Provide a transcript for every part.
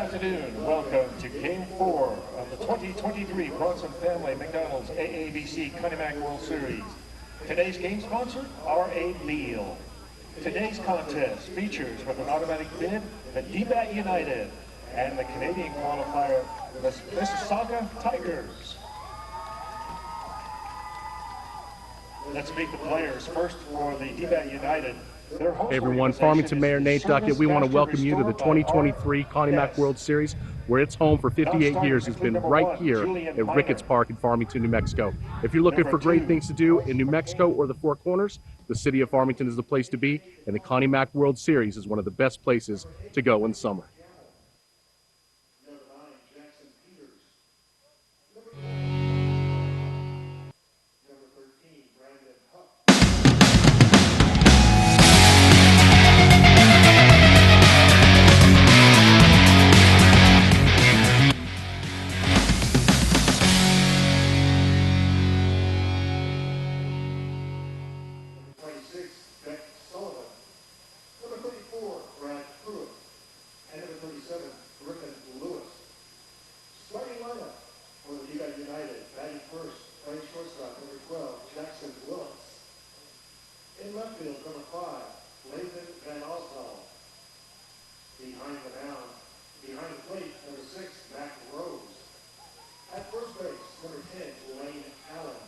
afternoon. Welcome to Game 4 of the 2023 Bronson Family McDonald's AABC Connie Mack World Series. Today's game sponsor, R.A. Leal. Today's contest features with an automatic bid the D-Bat United and the Canadian qualifier, the Mississauga Tigers. Let's meet the players. First for the D-Bat United. Hey everyone, Farmington Mayor Nate Duckett. We want to welcome you to the 2023 Connie Mack World Series, where it's home for 58 years. It's been right here at Ricketts Park in Farmington, New Mexico. If you're looking for great things to do in New Mexico or the Four Corners, the city of Farmington is the place to be, and the Connie Mack World Series is one of the best places to go in summer. In left field, number 5, Lathan Van Oswald. Behind the mound, behind the plate, number 6, Mac Rose. At first base, number 10, Lane Allen.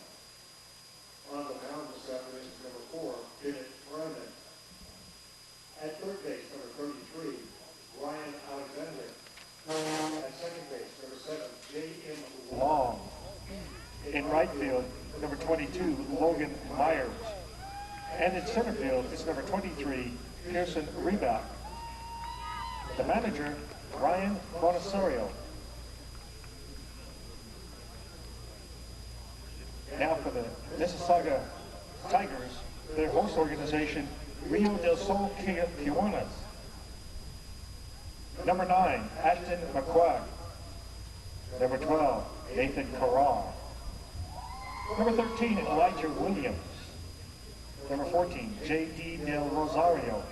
On the mound this afternoon is number 4, Bennett Freeman. At third base, number 33, Ryan Alexander. At second base, number 7, J.M. Long. In right field, number 22, Logan Myers. And in center field, it's number 23, Pearson Reebok. The manager, Ryan Bonasario. Now for the Mississauga Tigers, their host organization, Rio del Sol Kiwanis. Number 9, Ashton McQuack. Number 12, Nathan Carrar. Number 13, Elijah Williams. Number 14, J.D. Del Rosario.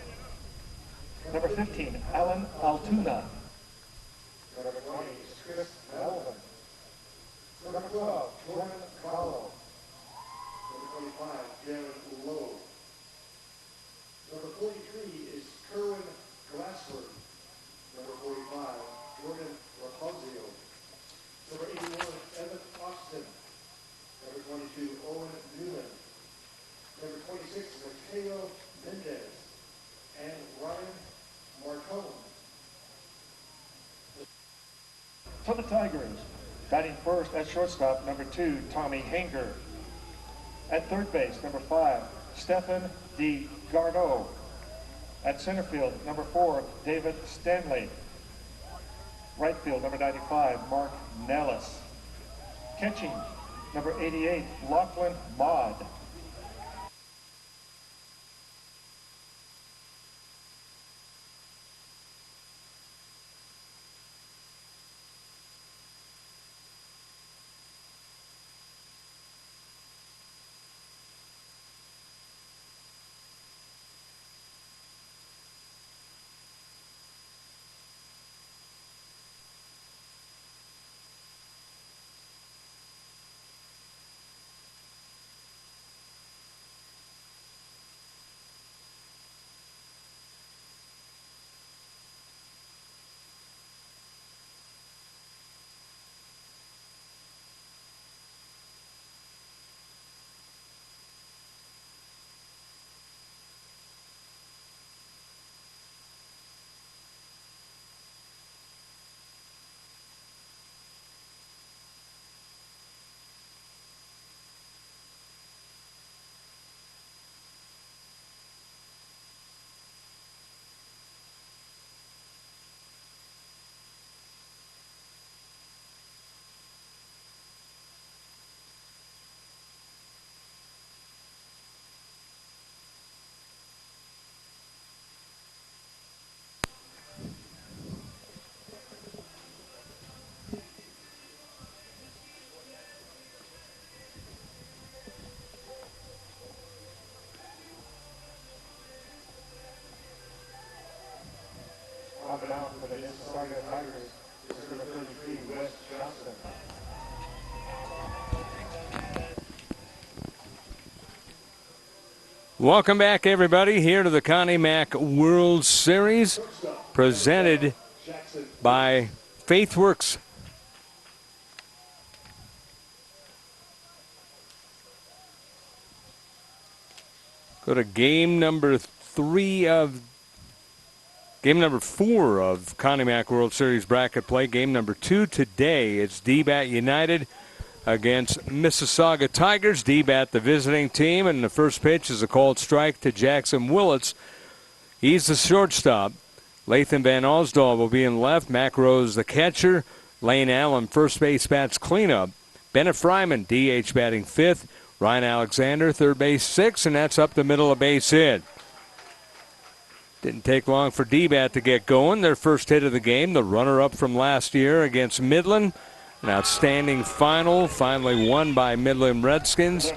Number 15, Alan Altuna. Number 20 is Chris Melvin. Number 12, Jordan Gallo. Number 25, Jared Lowe. Number 43 is Kerwin Glassford. Number 45, Jordan Rapunzio. Number 81, Evan Austin. Number 22, Owen Newman. Number 26 is Mateo Mendez and Ryan Marcone. For the Tigers, batting first at shortstop, number 2, Tommy Hanger. At third base, number 5, Stephen D. Garneau. At center field, number 4, David Stanley. Right field, number 95, Mark Nellis. Catching, number 88, Lachlan Maud. Welcome back, everybody, here to the Connie Mack World Series, presented by FaithWorks. Go to game number 4 of Connie Mack World Series bracket play. Game number 2 today. It's D-Bat United against Mississauga Tigers. D-Bat, the visiting team, and the first pitch is a called strike to Jackson Willits. He's the shortstop. Lathan Van Osdal will be in left. Mac Rose, the catcher. Lane Allen, first base, bats cleanup. Bennett Fryman, DH, batting 5th. Ryan Alexander, third base, 6th, and that's up the middle of base hit. Didn't take long for D-Bat to get going. Their first hit of the game, the runner-up from last year against Midland. An outstanding final, finally won by Midland Redskins.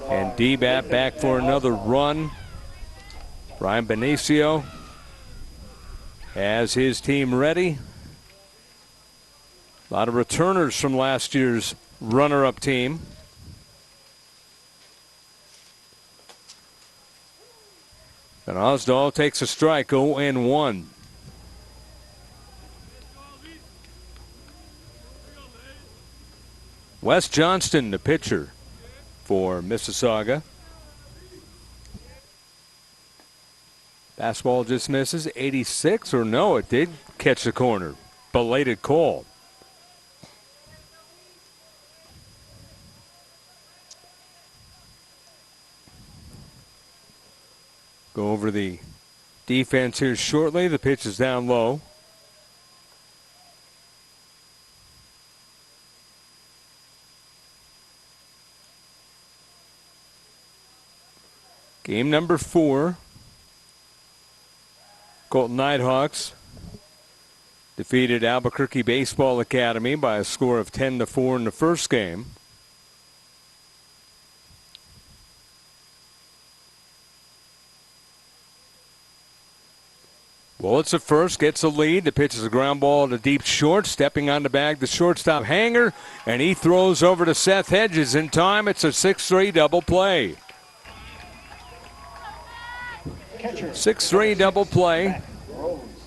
And D-Bat back for another run. Brian Benicio has his team ready. A lot of returners from last year's runner-up team. And Osdal takes a strike, 0-1. Wes Johnston, the pitcher for Mississauga. Fastball just misses, 86, or no, it did catch the corner. Belated call. Go over the defense here shortly. The pitch is down low. Game number 4. Colton Nighthawks defeated Albuquerque Baseball Academy by a score of 10-4 in the first game. Willits at first, gets a lead. The pitch is a ground ball to deep short. Stepping on the bag, the shortstop Hanger, and he throws over to Seth Hedges in time. It's a 6-3 double play. 6-3 double play.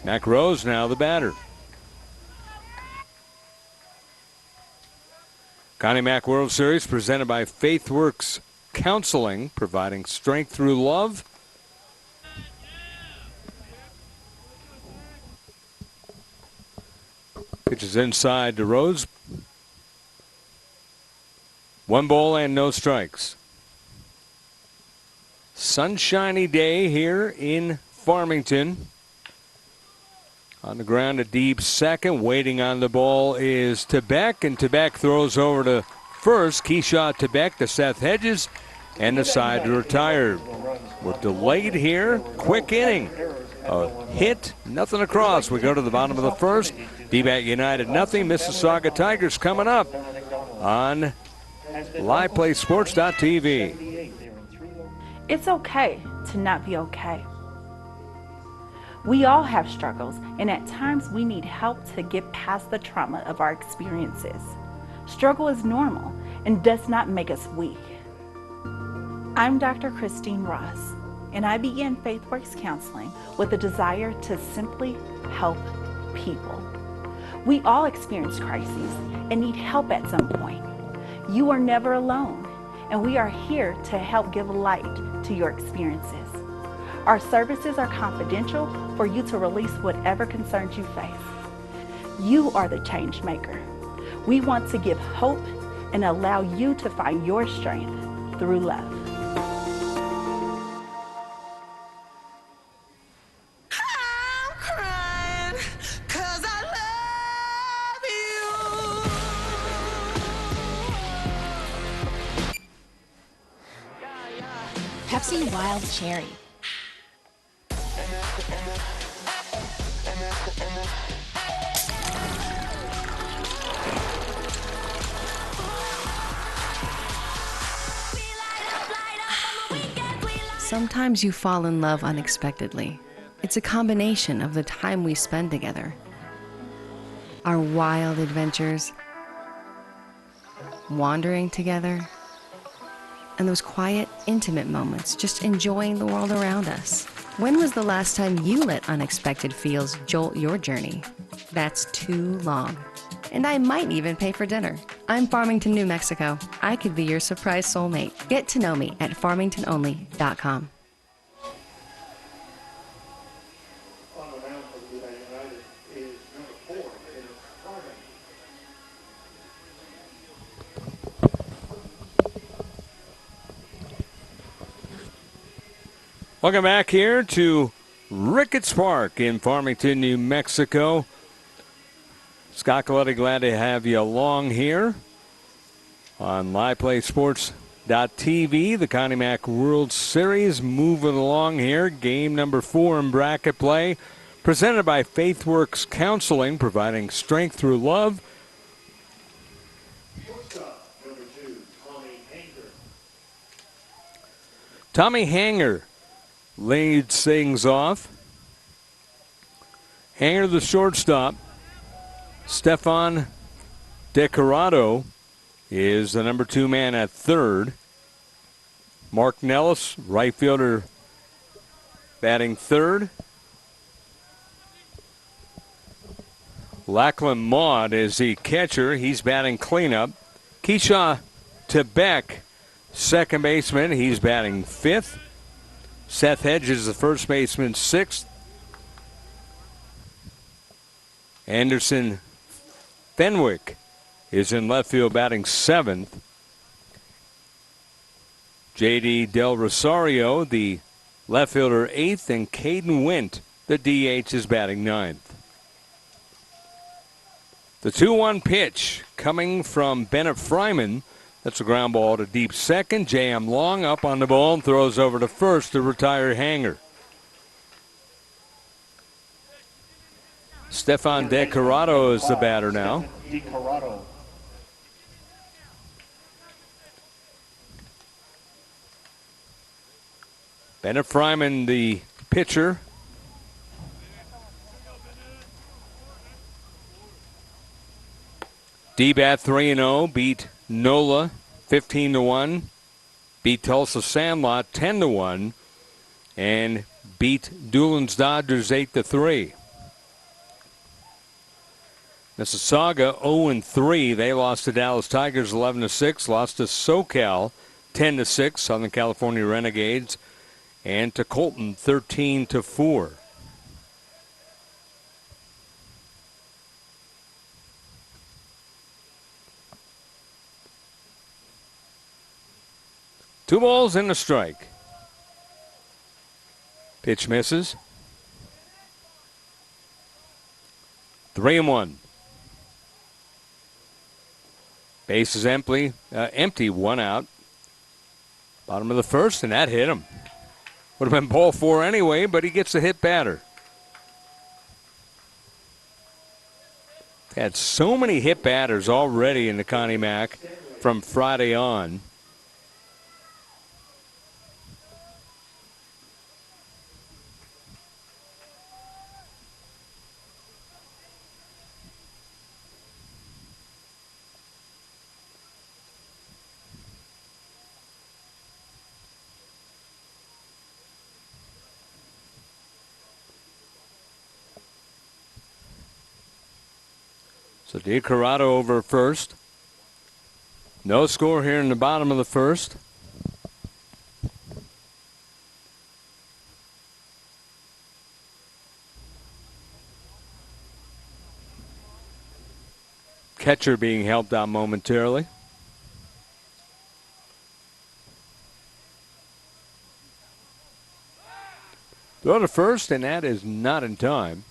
Mac Rose now the batter. Connie Mack World Series presented by FaithWorks Counseling, providing strength through love. Pitches inside to Rose. 1 ball and no strikes. Sunshiny day here in Farmington. On the ground, a deep second. Waiting on the ball is Tebeck, and Tebeck throws over to first. Keyshaw Tebeck to Seth Hedges, and the side retired. We're delayed here. Quick inning. A hit, nothing across. We go to the bottom of the first. D-Bat United nothing. Mississauga Tigers coming up on LivePlaySports.tv. It's okay to not be okay. We all have struggles, and at times we need help to get past the trauma of our experiences. Struggle is normal and does not make us weak. I'm Dr. Christine Ross, and I began FaithWorks Counseling with a desire to simply help people. We all experience crises and need help at some point. You are never alone, and we are here to help give light to your experiences. Our services are confidential for you to release whatever concerns you face. You are the change maker. We want to give hope and allow you to find your strength through love. I'm crying 'cause I love you. Pepsi Wild Cherry. Sometimes you fall in love unexpectedly. It's a combination of the time we spend together, our wild adventures, wandering together, and those quiet, intimate moments, just enjoying the world around us. When was the last time you let unexpected feels jolt your journey? That's too long. And I might even pay for dinner. I'm Farmington, New Mexico. I could be your surprise soulmate. Get to know me at farmingtononly.com. On the mound for the GameDay United is number 4, in Farming. Welcome back here to Ricketts Park in Farmington, New Mexico. Scott Coletti, glad to have you along here on LivePlay Sports.tv. The Connie Mack World Series moving along here. Game number 4 in bracket play. Presented by FaithWorks Counseling, providing strength through love. Shortstop, number 2, Tommy Hanger. Tommy Hanger leads things off. Hanger, the shortstop. Stefan DeCorado is the number 2 man at third. Mark Nellis, right fielder, batting third. Lachlan Maud is the catcher. He's batting cleanup. Keisha Tebek, second baseman. He's batting fifth. Seth Hedges, the first baseman, sixth. Anderson Fenwick is in left field batting seventh. J.D. Del Rosario, the left fielder, eighth. And Caden Wint, the DH, is batting ninth. The 2-1 pitch coming from Bennett Fryman. That's a ground ball to deep second. J.M. Long up on the ball and throws over to first to retire Hanger. Stefan DeCorado is the batter now. DeCorado. Bennett Fryman, the pitcher. D-Bat 3-0, beat NOLA 15-1, beat Tulsa Sandlot 10-1, and beat Doolin's Dodgers 8-3. Mississauga 0-3. They lost to Dallas Tigers 11-6, lost to SoCal 10-6, Southern California Renegades, and to Colton 13-4. Two balls and a strike. Pitch misses. 3-1. Base is empty, one out. Bottom of the first, and that hit him. Would have been ball 4 anyway, but he gets the hit batter. Had so many hit batters already in the Connie Mack from Friday on. So DeCorado over first. No score here in the bottom of the first. Catcher being helped out momentarily. Throw to first, and that is not in time.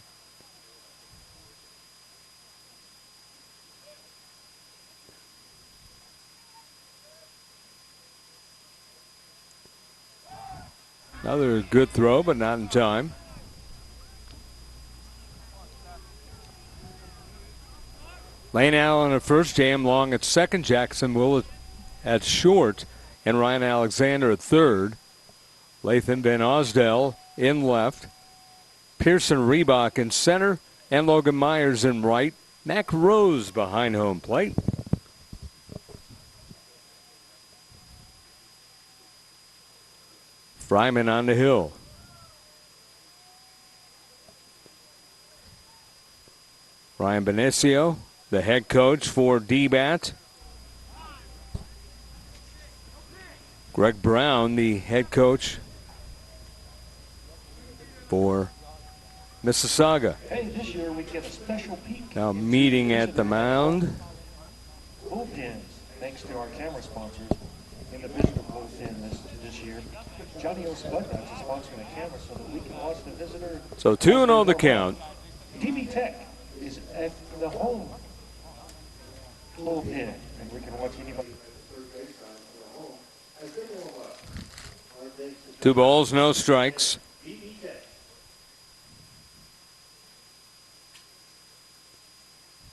Another good throw, but not in time. Lane Allen at first, J.M. Long at second, Jackson Will at short, and Ryan Alexander at third. Lathan Van Osdell in left. Pearson Reebok in center, and Logan Myers in right. Mac Rose behind home plate. Fryman on the hill. Ryan Benicio, the head coach for D-Bat. Greg Brown, the head coach for Mississauga. Hey, this year we get a special peek. Now meeting at the mound. Bullpens, thanks to our camera sponsors in the visitor bullpen this year. Johnny O. Spudnuts is sponsoring the camera so that we can watch the visitor. So 2-0 the count. DB Tech is at the home bullpen, and we can watch anybody. 2 balls, no strikes.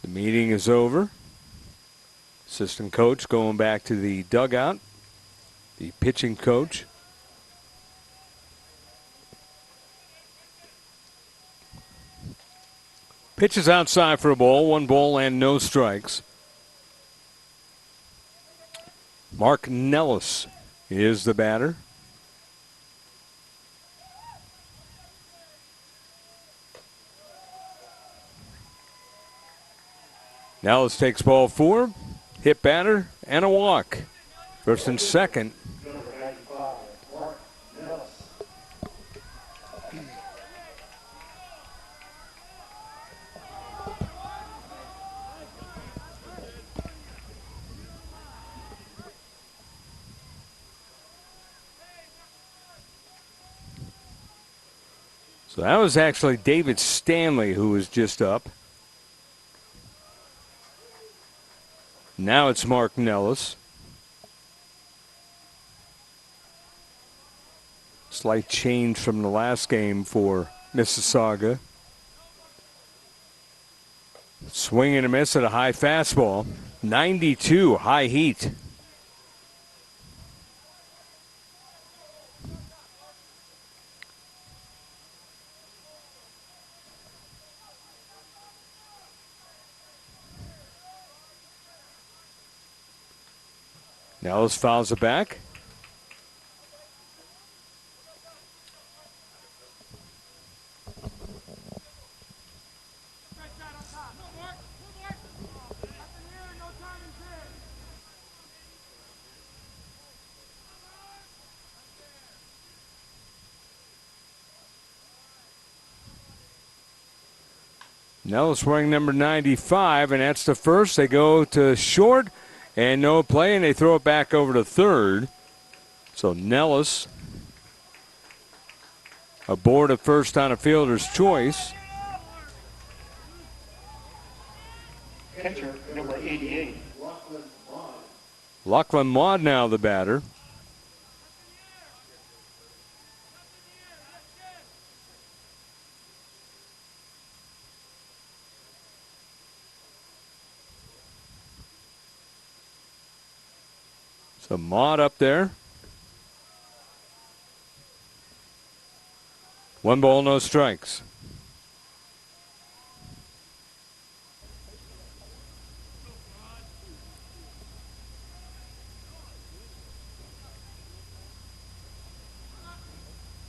The meeting is over. Assistant coach going back to the dugout. The pitching coach. Pitches outside for a ball. 1 ball and no strikes. Mark Nellis is the batter. Nellis takes ball 4. Hit batter and a walk. First and second. So that was actually David Stanley who was just up. Now it's Mark Nellis. Slight change from the last game for Mississauga. Swing and a miss at a high fastball. 92, high heat. Nellis fouls it back. Nellis wearing number 95, and that's the first. They go to short. And no play, and they throw it back over to third. So Nellis aboard at first on a fielder's choice. Catcher, number 88. Lachlan Maud now the batter. So Maud up there. 1 ball, no strikes.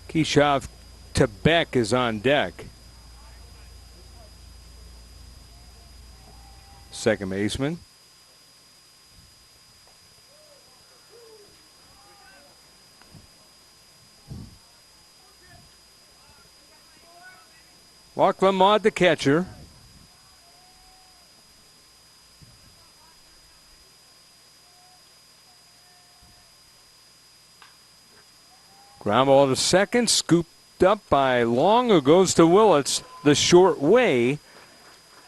Keyshav Tebek is on deck. Second baseman. Lachlan Maud, the catcher. Ground ball to second, scooped up by Long, who goes to Willits the short way.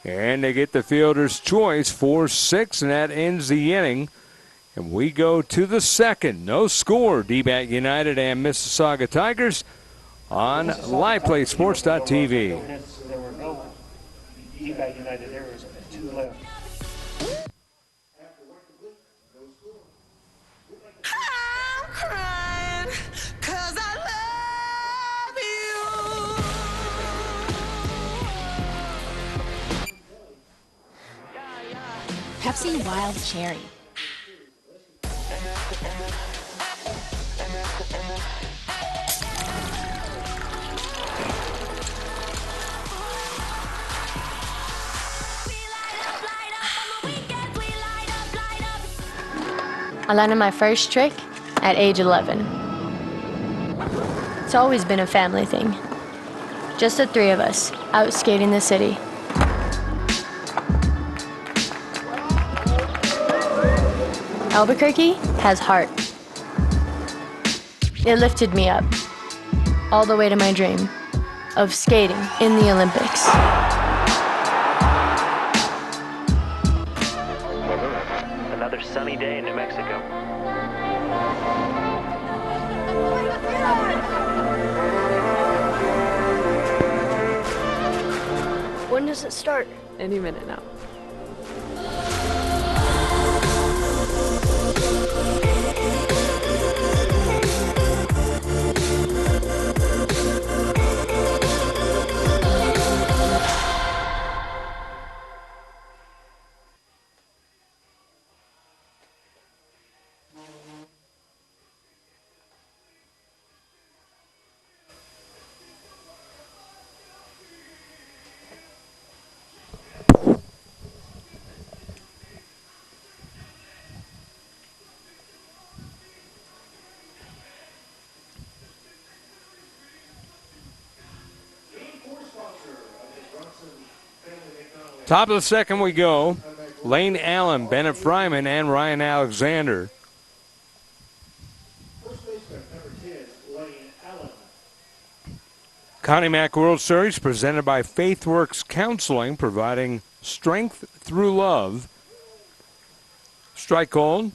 And they get the fielder's choice, 4-6, and that ends the inning. And we go to the second. No score, D-Bat United and Mississauga Tigers on LivePlaySports.tv. There were no D-Bat United errors and 2 left. I'm crying 'cause I love you. Pepsi Wild Cherry. I landed my first trick at age 11. It's always been a family thing. Just the three of us, out skating the city. Albuquerque has heart. It lifted me up, all the way to my dream of skating in the Olympics. Another sunny day in New Mexico. When does it start? Any minute now. Top of the second we go. Lane Allen, Bennett Fryman, and Ryan Alexander. First baseman, number 10, Lane Allen. Connie Mack World Series presented by FaithWorks Counseling, providing strength through love. Strike cold.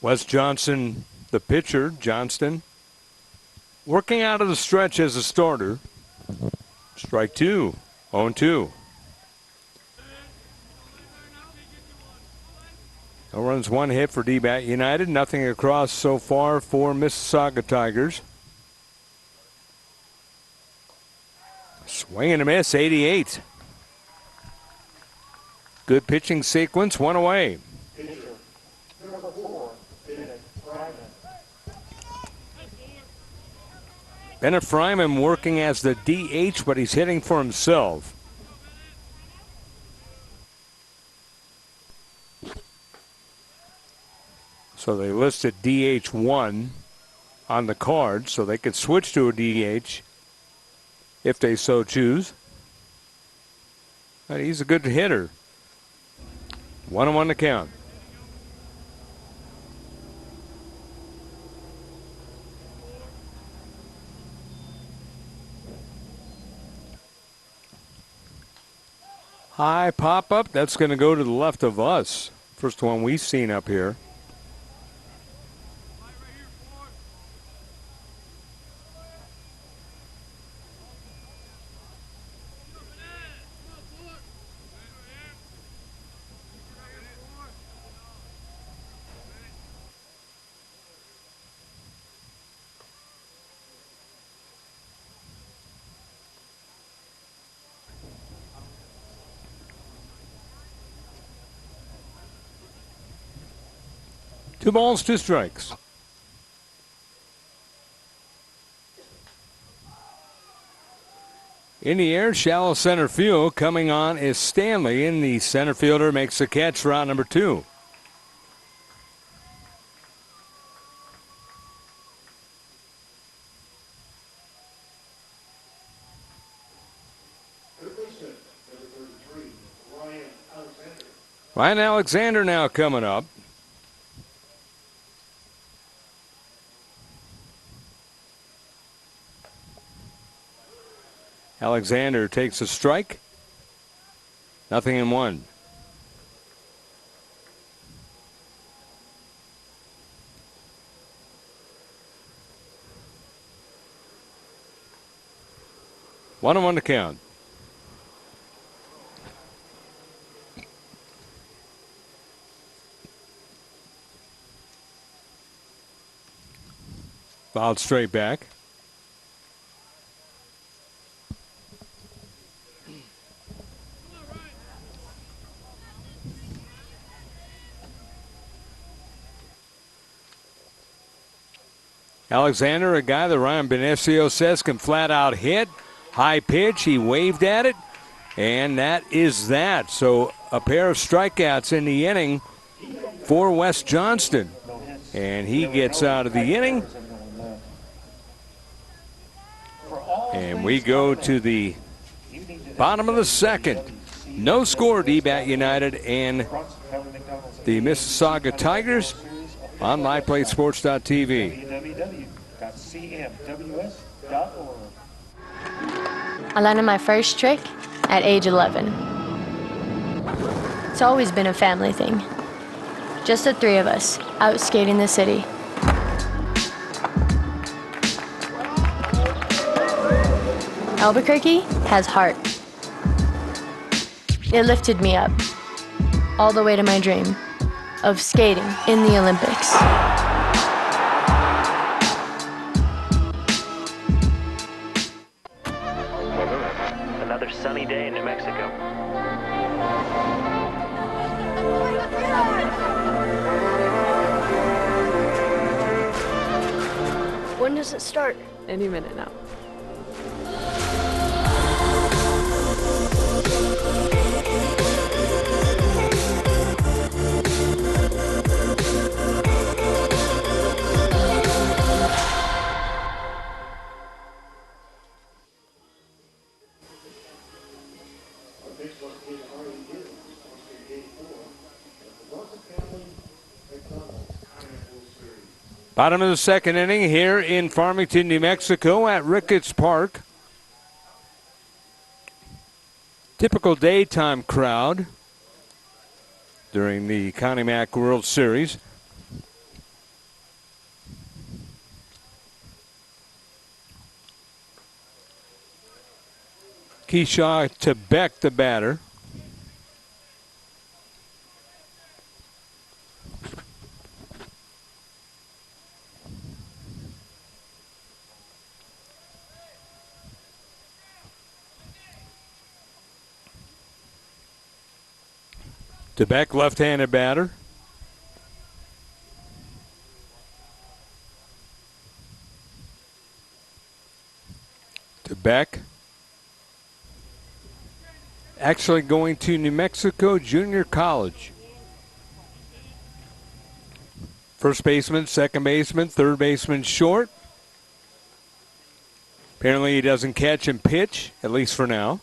Wes Johnson, the pitcher, Johnston, working out of the stretch as a starter. Strike two, 0-2. No runs, one hit for D-Bat United. Nothing across so far for Mississauga Tigers. Swing and a miss, 88. Good pitching sequence, one away. Number 4, Bennett Fryman. Bennett Fryman working as the DH, but he's hitting for himself. So they listed DH1 on the card, so they could switch to a DH if they so choose. But he's a good hitter. 1-1 to count. High pop-up. That's going to go to the left of us. First one we've seen up here. Two balls, two strikes. In the air, shallow center field. Coming on is Stanley, and the center fielder makes the catch for out number 2. Ryan Alexander now coming up. Alexander takes a strike. 0-1. One and one to count. Fouled straight back. Alexander, a guy that Ryan Benesio says can flat out hit. High pitch, he waved at it. And that is that. So a pair of strikeouts in the inning for Wes Johnston. And he gets out of the inning. And we go to the bottom of the second. No score, D-Bat United and the Mississauga Tigers on LivePlaySports.tv. www.cmws.org. I landed my first trick at age 11. It's always been a family thing. Just the three of us, out skating the city. Albuquerque has heart. It lifted me up, all the way to my dream of skating in the Olympics. Another sunny day in New Mexico. When does it start? Any minute now. Bottom of the second inning here in Farmington, New Mexico at Ricketts Park. Typical daytime crowd during the Connie Mack World Series. Keyshaw Tebek, the batter. Tebek, left-handed batter. Tebek actually going to New Mexico Junior College. First baseman, second baseman, third baseman short. Apparently he doesn't catch and pitch, at least for now.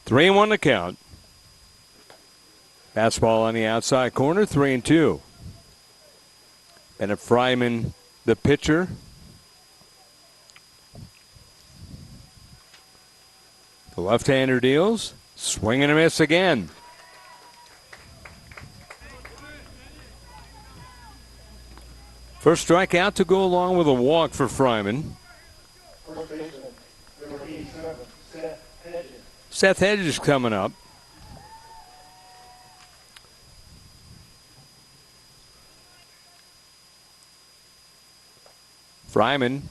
3-1 to count. Fastball on the outside corner, 3-2. Bennett Fryman, the pitcher. The left-hander deals. Swing and a miss again. First strikeout to go along with a walk for Fryman. First baseman, number 87, Seth Hedges. Seth Hedges coming up. Fryman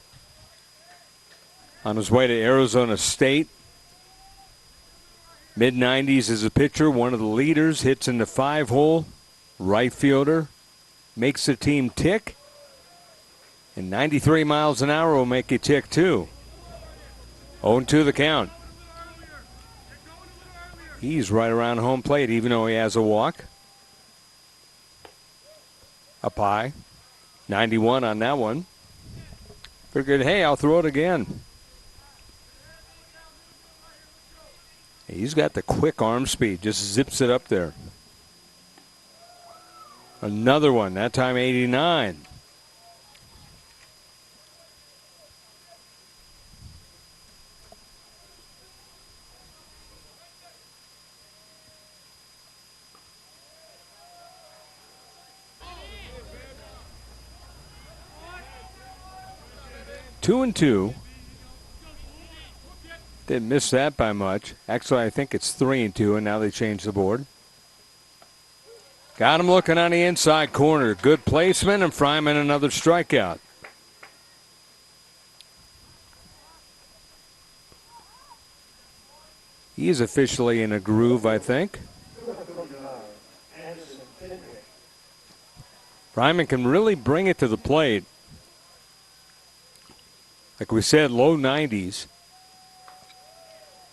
on his way to Arizona State. Mid-90s as a pitcher, one of the leaders, hits in the 5-hole. Right fielder, makes the team tick. And 93 miles an hour will make you tick too. 0-2 the count. He's right around home plate, even though he has a walk. Up high. 91 on that one. Figured, hey, I'll throw it again. He's got the quick arm speed, just zips it up there. Another one, that time 89. Two and two. Didn't miss that by much. Actually, I think it's 3-2, and now they changed the board. Got him looking on the inside corner. Good placement, and Fryman another strikeout. He is officially in a groove, I think. Fryman can really bring it to the plate. Like we said, low 90s.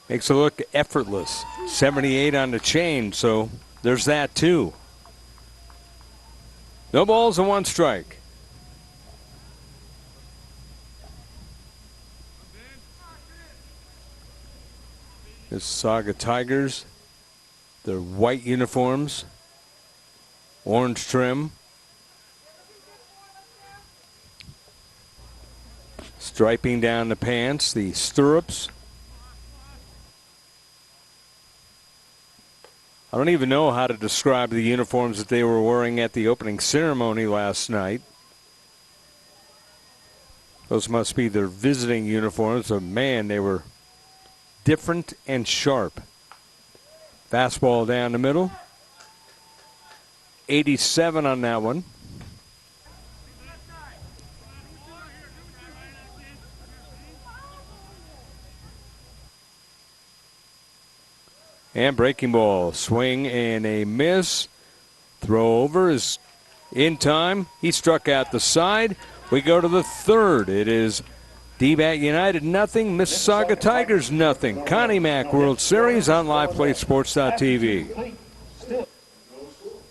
Makes it look effortless. 78 on the chain, so there's that too. No balls and one strike. Mississauga Tigers, their white uniforms, orange trim. Striping down the pants, the stirrups. I don't even know how to describe the uniforms that they were wearing at the opening ceremony last night. Those must be their visiting uniforms. But man, they were different and sharp. Fastball down the middle. 87 on that one. And breaking ball, swing and a miss. Throw over is in time. He struck out the side. We go to the third. It is D-Bat United nothing, Mississauga Tigers nothing. Connie Mack World Series on LivePlay Sports.tv. No school.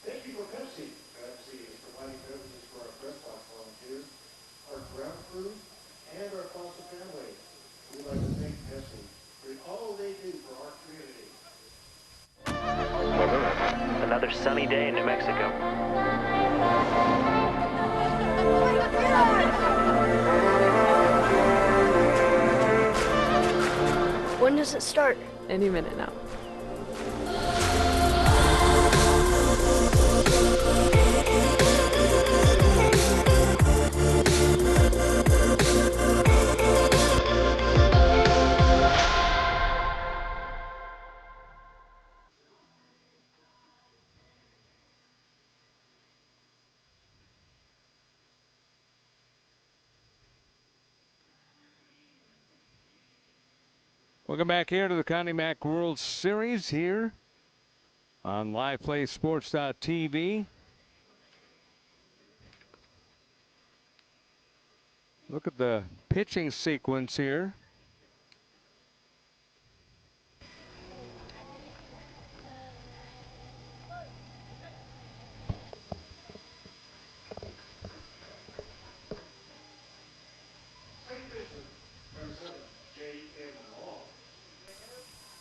Thank you for Pepsi. Pepsi is providing beverages for our press box volunteers, our ground crew, and our foster family. We'd like to thank Pepsi for all they do for our community. Another sunny day in New Mexico. When does it start? Any minute now. Welcome back here to the Connie Mack World Series here on LivePlaySports.tv. Look at the pitching sequence here.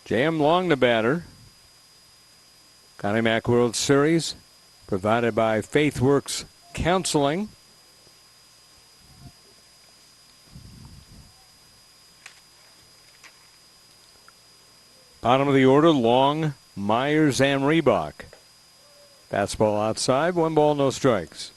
J.M. Long, the batter. Connie Mack World Series provided by FaithWorks Counseling. Bottom of the order, Long, Myers, and Reebok. Fastball outside, 1 ball, no strikes.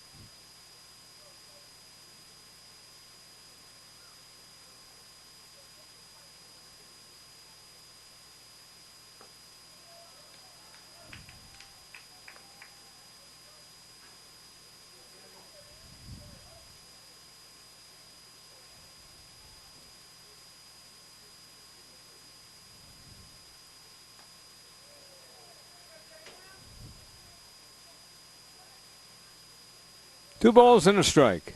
Two balls and a strike.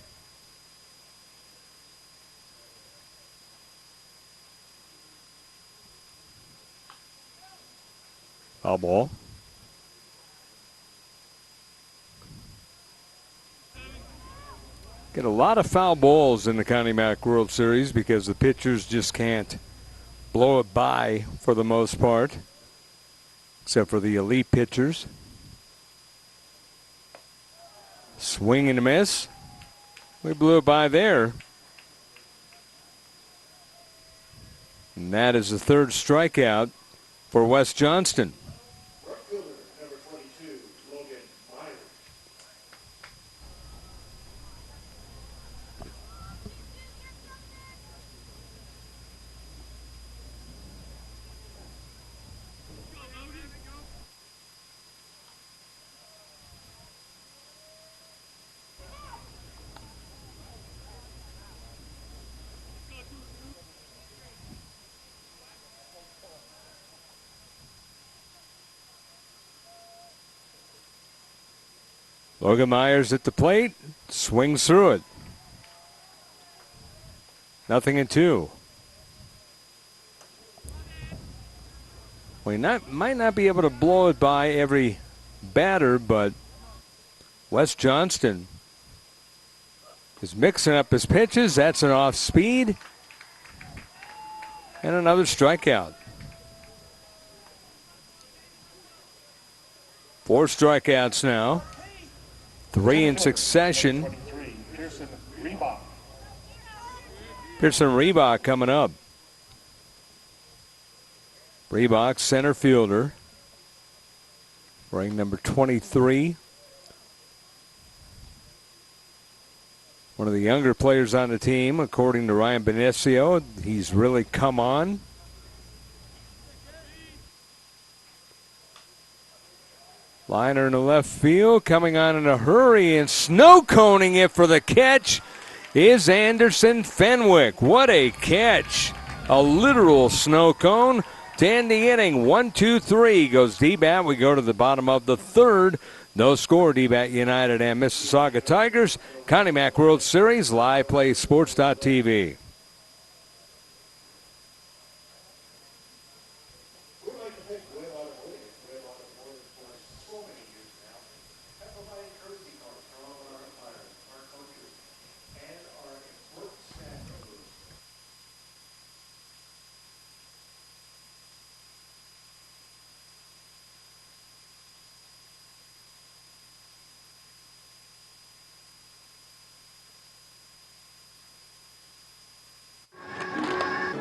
Foul ball. Get a lot of foul balls in the Connie Mack World Series because the pitchers just can't blow it by for the most part, except for the elite pitchers. Swing and a miss. We blew it by there. And that is the third strikeout for West Johnston. Right fielder, number 22, Logan Myers. Logan Myers at the plate, swings through it. 0-2. We might not be able to blow it by every batter, but Wes Johnston is mixing up his pitches. That's an off speed. And another strikeout. 4 strikeouts now. 3 in succession. Pearson Reebok coming up. Reebok, center fielder. Wearing number 23. One of the younger players on the team, according to Ryan Benicio. He's really come on. Liner in the left field, coming on in a hurry and snow coning it for the catch is Anderson Fenwick. What a catch. A literal snow cone to end the inning. 1-2-3 goes D-Bat. We go to the bottom of the third. No score, D-Bat United and Mississauga Tigers. Connie Mack World Series, LivePlaySports.tv.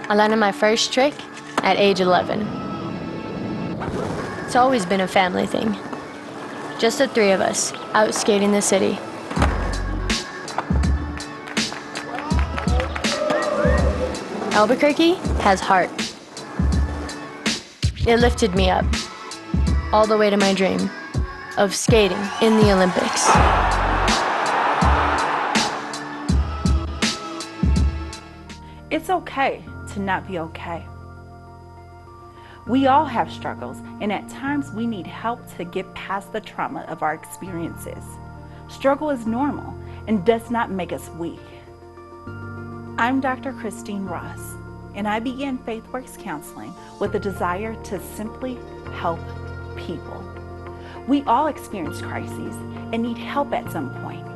I landed my first trick at age 11. It's always been a family thing. Just the 3 of us, out skating the city. Albuquerque has heart. It lifted me up, all the way to my dream of skating in the Olympics. It's okay to not be okay. We all have struggles, and at times we need help to get past the trauma of our experiences. Struggle is normal and does not make us weak. I'm Dr. Christine Ross, and I began FaithWorks Counseling with a desire to simply help people. We all experience crises and need help at some point.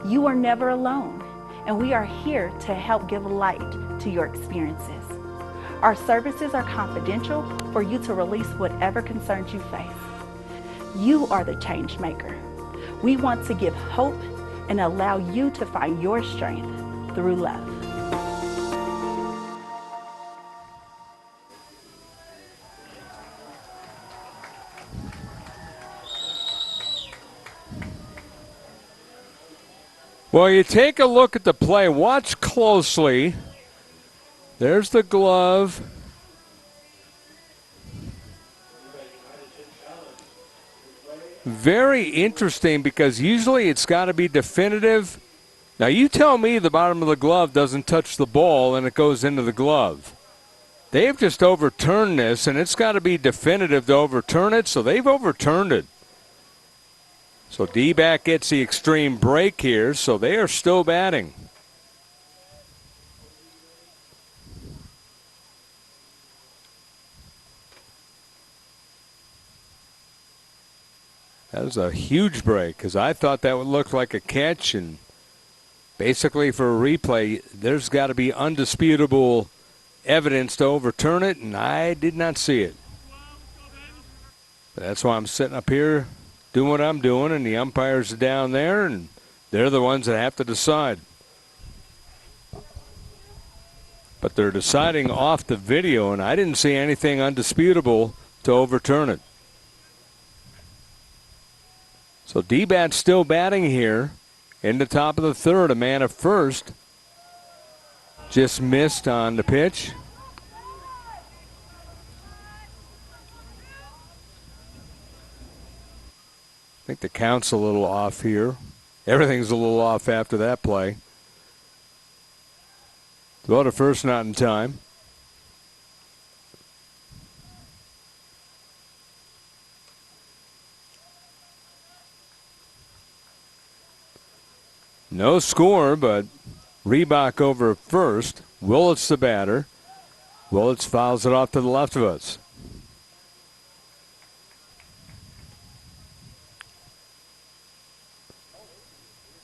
You are never alone, and we are here to help give light to your experiences. Our services are confidential for you to release whatever concerns you face. You are the change maker. We want to give hope and allow you to find your strength through love. Well, you take a look at the play. Watch closely. There's the glove. Very interesting, because usually it's got to be definitive. Now, you tell me the bottom of the glove doesn't touch the ball and it goes into the glove. They've just overturned this, and it's got to be definitive to overturn it, so they've overturned it. So D-Back gets the extreme break here, so they are still batting. That was a huge break, because I thought that would look like a catch, and basically for a replay, there's got to be undisputable evidence to overturn it, and I did not see it. That's why I'm sitting up here doing what I'm doing, and the umpires are down there, and they're the ones that have to decide. But they're deciding off the video, and I didn't see anything undisputable to overturn it. So D-Bat's still batting here in the top of the third. A man at first just missed on the pitch. I think the count's a little off here. Everything's a little off after that play. Throw to first, not in time. No score, but Reebok over first. Willits the batter. Willits fouls it off to the left of us.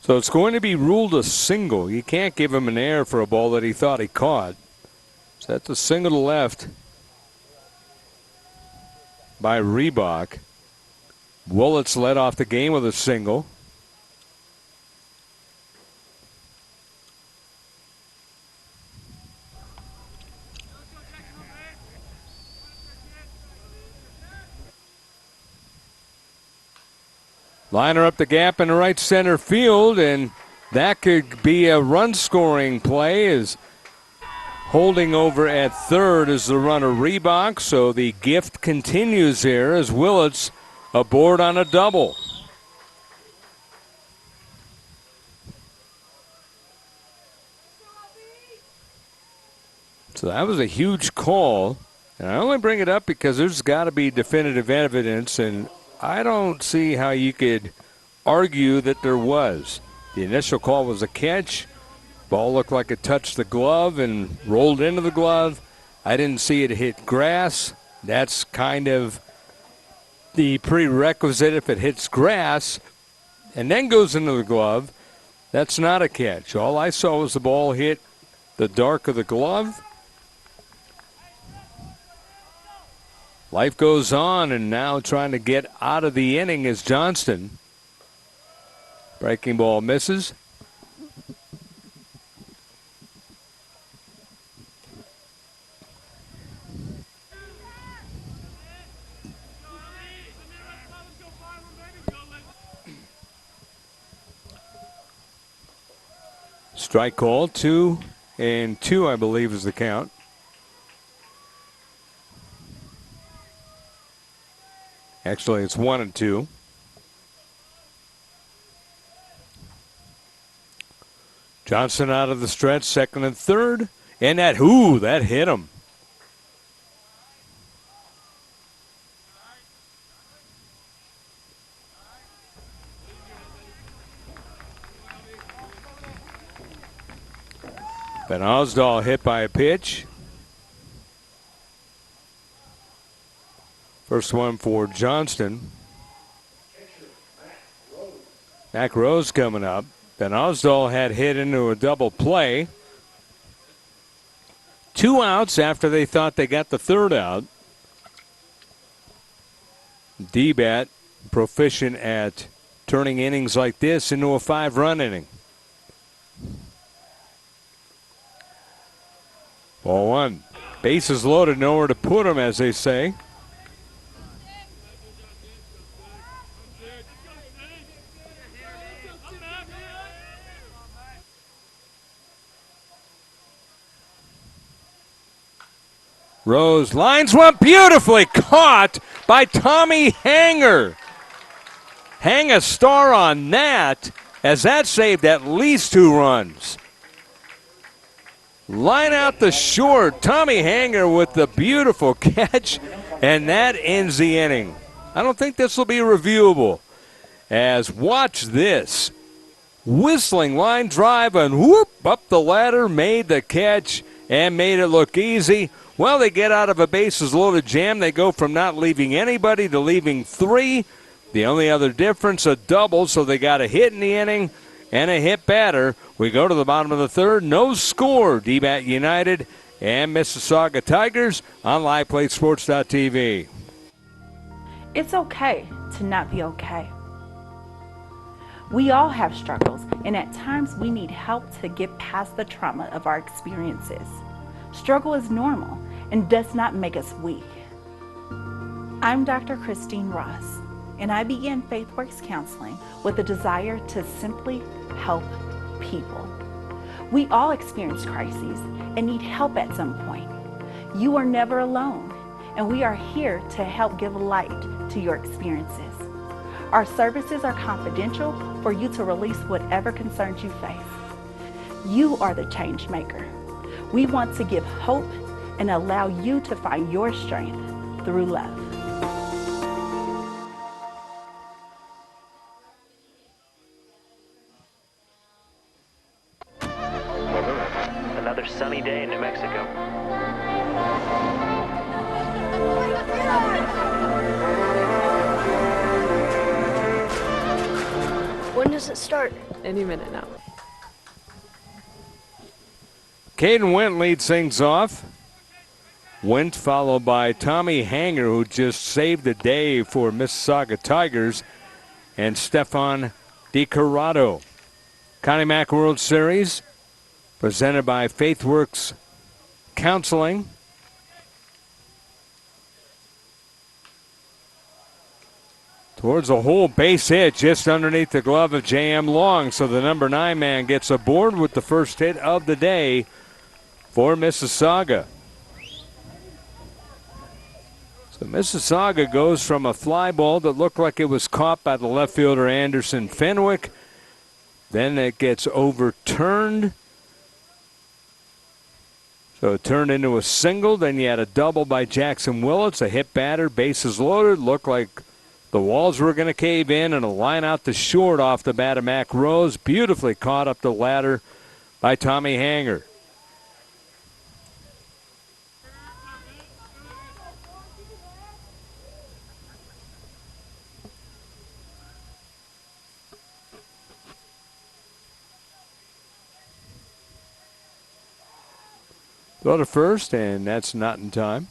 So it's going to be ruled a single. You can't give him an error for a ball that he thought he caught. So that's a single to left by Reebok. Willits led off the game with a single. Liner up the gap in the right center field, and that could be a run-scoring play. As holding over at third is the runner Reebok, so the gift continues here as Willits aboard on a double. So that was a huge call, and I only bring it up because there's got to be definitive evidence, and I don't see how you could argue that there was. The initial call was a catch. Ball looked like it touched the glove and rolled into the glove. I didn't see it hit grass. That's kind of the prerequisite. If it hits grass and then goes into the glove, that's not a catch. All I saw was the ball hit the dark of the glove. Life goes on, and now trying to get out of the inning is Johnston. Breaking ball misses. Strike call, 2-2, I believe, is the count. Actually, it's 1-2. Johnson out of the stretch, second and third. And that hit him. Van Osdal hit by a pitch. First one for Johnston. Mack Rose coming up. Van Osdal had hit into a double play. 2 outs after they thought they got the third out. D-Bat proficient at turning innings like this into a 5-run inning. Ball one. Bases loaded, nowhere to put them, as they say. Rose lines one beautifully, caught by Tommy Hanger. Hang a star on that, as that saved at least 2 runs. Line out the short. Tommy Hanger with the beautiful catch, and that ends the inning. I don't think this will be reviewable. As watch this. Whistling line drive and whoop up the ladder, made the catch and made it look easy. Well, they get out of a bases loaded jam. They go from not leaving anybody to leaving 3. The only other difference, a double, so they got a hit in the inning and a hit batter. We go to the bottom of the third. No score. D-Bat United and Mississauga Tigers on LivePlaySports.tv. It's okay to not be okay. We all have struggles, and at times we need help to get past the trauma of our experiences. Struggle is normal and does not make us weak. I'm Dr. Christine Ross, and I began FaithWorks Counseling with a desire to simply help people. We all experience crises and need help at some point. You are never alone, and we are here to help give light to your experiences. Our services are confidential for you to release whatever concerns you face. You are the change maker. We want to give hope and allow you to find your strength through love. Another sunny day in New Mexico. When does it start? Any minute now. Caden Went leads things off. Went followed by Tommy Hanger, who just saved the day for Mississauga Tigers, and Stefan DiCarado. Connie Mack World Series presented by FaithWorks Counseling. Towards a hole, base hit just underneath the glove of J.M. Long. So the number 9 man gets aboard with the first hit of the day for Mississauga. So Mississauga goes from a fly ball that looked like it was caught by the left fielder Anderson Fenwick. Then it gets overturned. So it turned into a single. Then you had a double by Jackson Willits. A hit batter, bases loaded. Looked like the walls were going to cave in, and a line out to short off the bat of Mac Rose. Beautifully caught up the ladder by Tommy Hanger. Go to first, and that's not in time.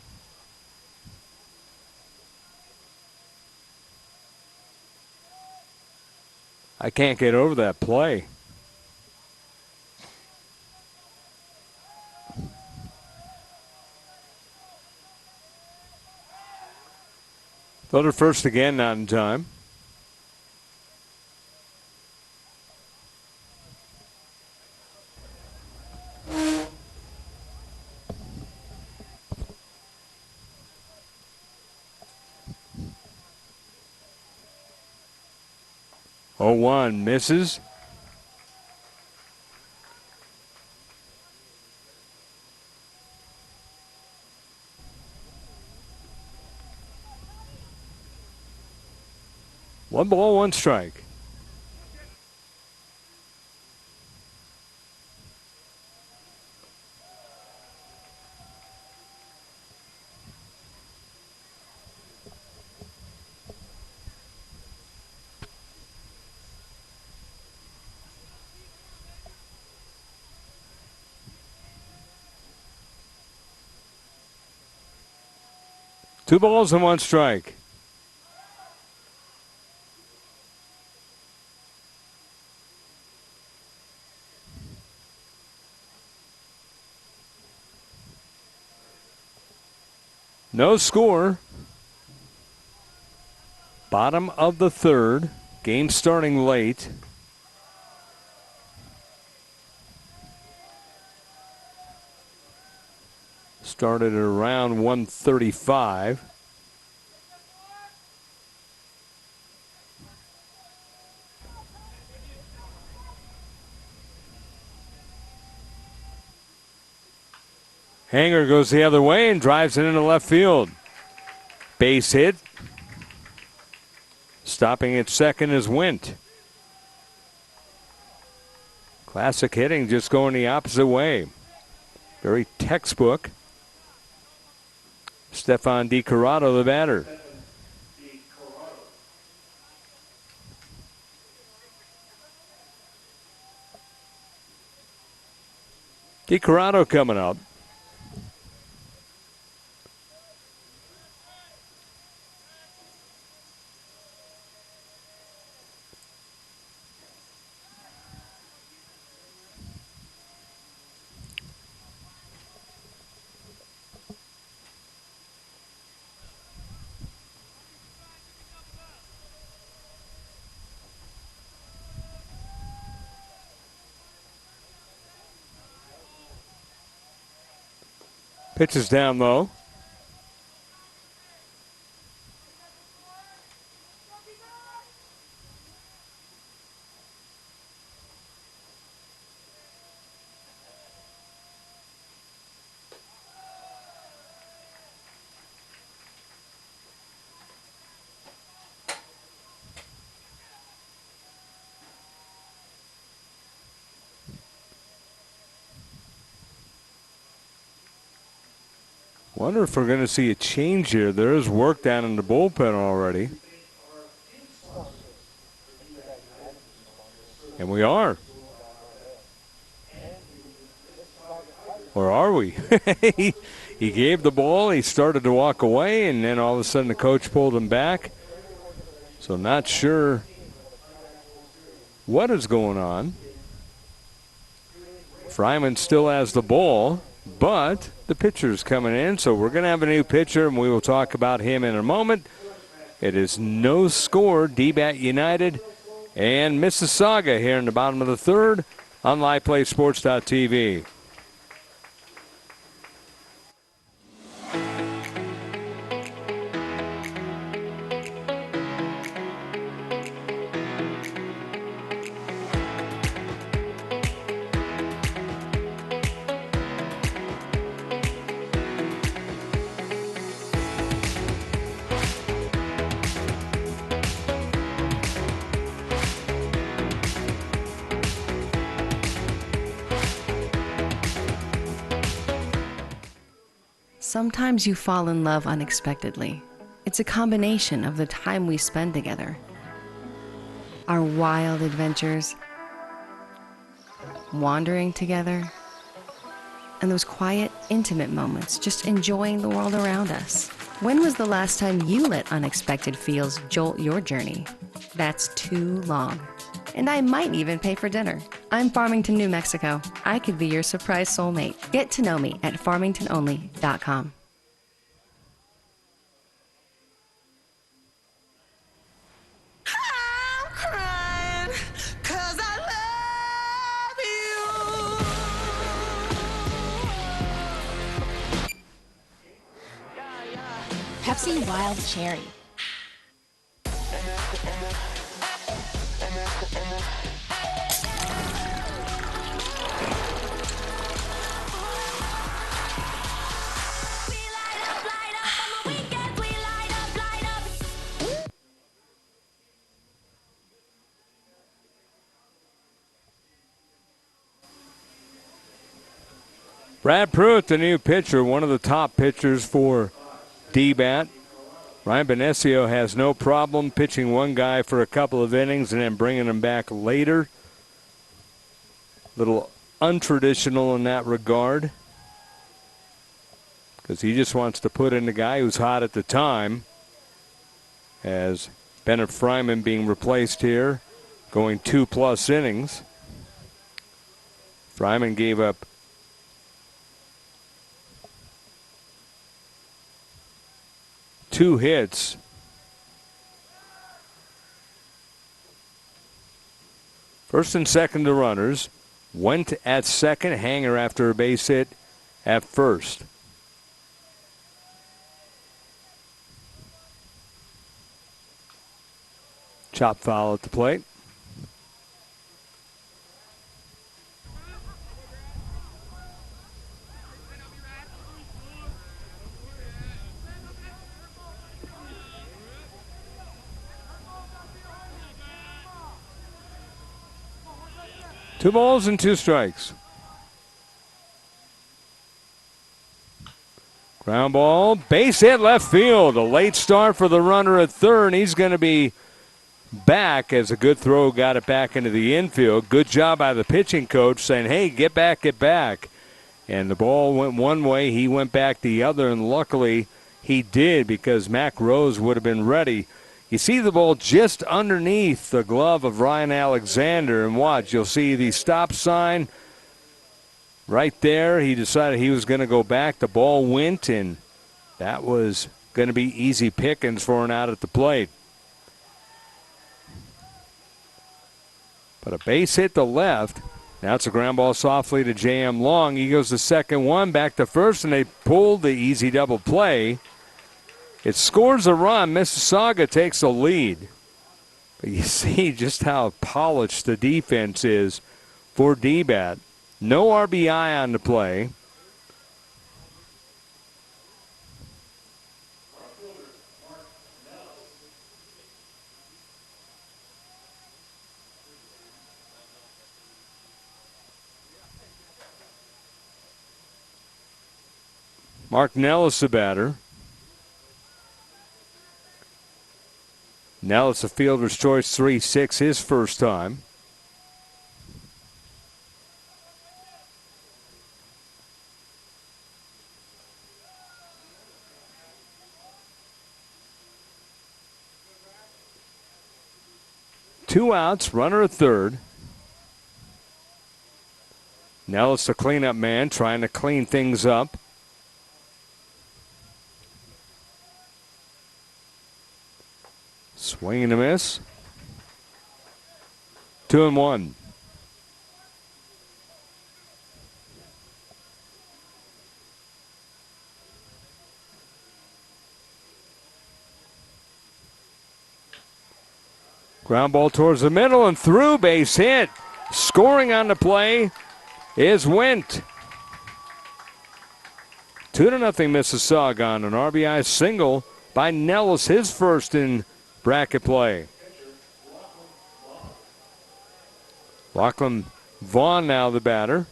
I can't get over that play. Go to first again, not in time. Oh, 1 misses. One ball, one strike. Two balls and one strike. No score. Bottom of the third. Game starting late. Started at around 1:35. Hanger goes the other way and drives it into left field. Base hit. Stopping at second is Wint. Classic hitting, just going the opposite way. Very textbook. Stefan DiCarado, the batter. DiCarado coming up. Pitch is down low. Wonder if we're going to see a change here. There is work down in the bullpen already. And we are. Or are we? He gave the ball, he started to walk away, and then all of a sudden the coach pulled him back. So not sure what is going on. Fryman still has the ball, but the pitcher's coming in, so we're going to have a new pitcher, and we will talk about him in a moment. It is no score, DBAT United and Mississauga here in the bottom of the third on LivePlaySports.tv. Sometimes you fall in love unexpectedly. It's a combination of the time we spend together, our wild adventures, wandering together, and those quiet, intimate moments just enjoying the world around us. When was the last time you let unexpected feels jolt your journey? That's too long. And I might even pay for dinner. I'm Farmington, New Mexico. I could be your surprise soulmate. Get to know me at farmingtononly.com. I'm crying 'cause I love you. Pepsi Wild Cherry. Brad Pruitt, the new pitcher, one of the top pitchers for DBAT. Ryan Benesio has no problem pitching one guy for a couple of innings and then bringing him back later. Little untraditional in that regard, because he just wants to put in the guy who's hot at the time, as Bennett Fryman being replaced here, going 2+ innings. Fryman gave up 2 hits. First and second to runners. Went at second. Hanger after a base hit at first. Chop foul at the plate. Two balls and 2 strikes. Ground ball, base hit left field. A late start for the runner at third. He's going to be back as a good throw got it back into the infield. Good job by the pitching coach saying, hey, get back, get back. And the ball went one way. He went back the other, and luckily he did, because Mac Rose would have been ready. You see the ball just underneath the glove of Ryan Alexander, and watch, you'll see the stop sign right there. He decided he was going to go back. The ball went, and that was going to be easy pickings for an out at the plate. But a base hit to left. Now it's a ground ball softly to J.M. Long. He goes to second one, back to first, and they pulled the easy double play. It scores a run. Mississauga takes the lead. But you see just how polished the defense is for DBAT. No RBI on the play. Mark Nellis, the batter. Nellis, a fielder's choice, 3-6, his first time. Two outs, runner at third. Nellis, the cleanup man, trying to clean things up. Swing and a miss. 2-1. Ground ball towards the middle and through, base hit. Scoring on the play is Wint. 2-0 Mississauga on an RBI single by Nellis, his first in bracket play. Lachlan Vaughn now the batter.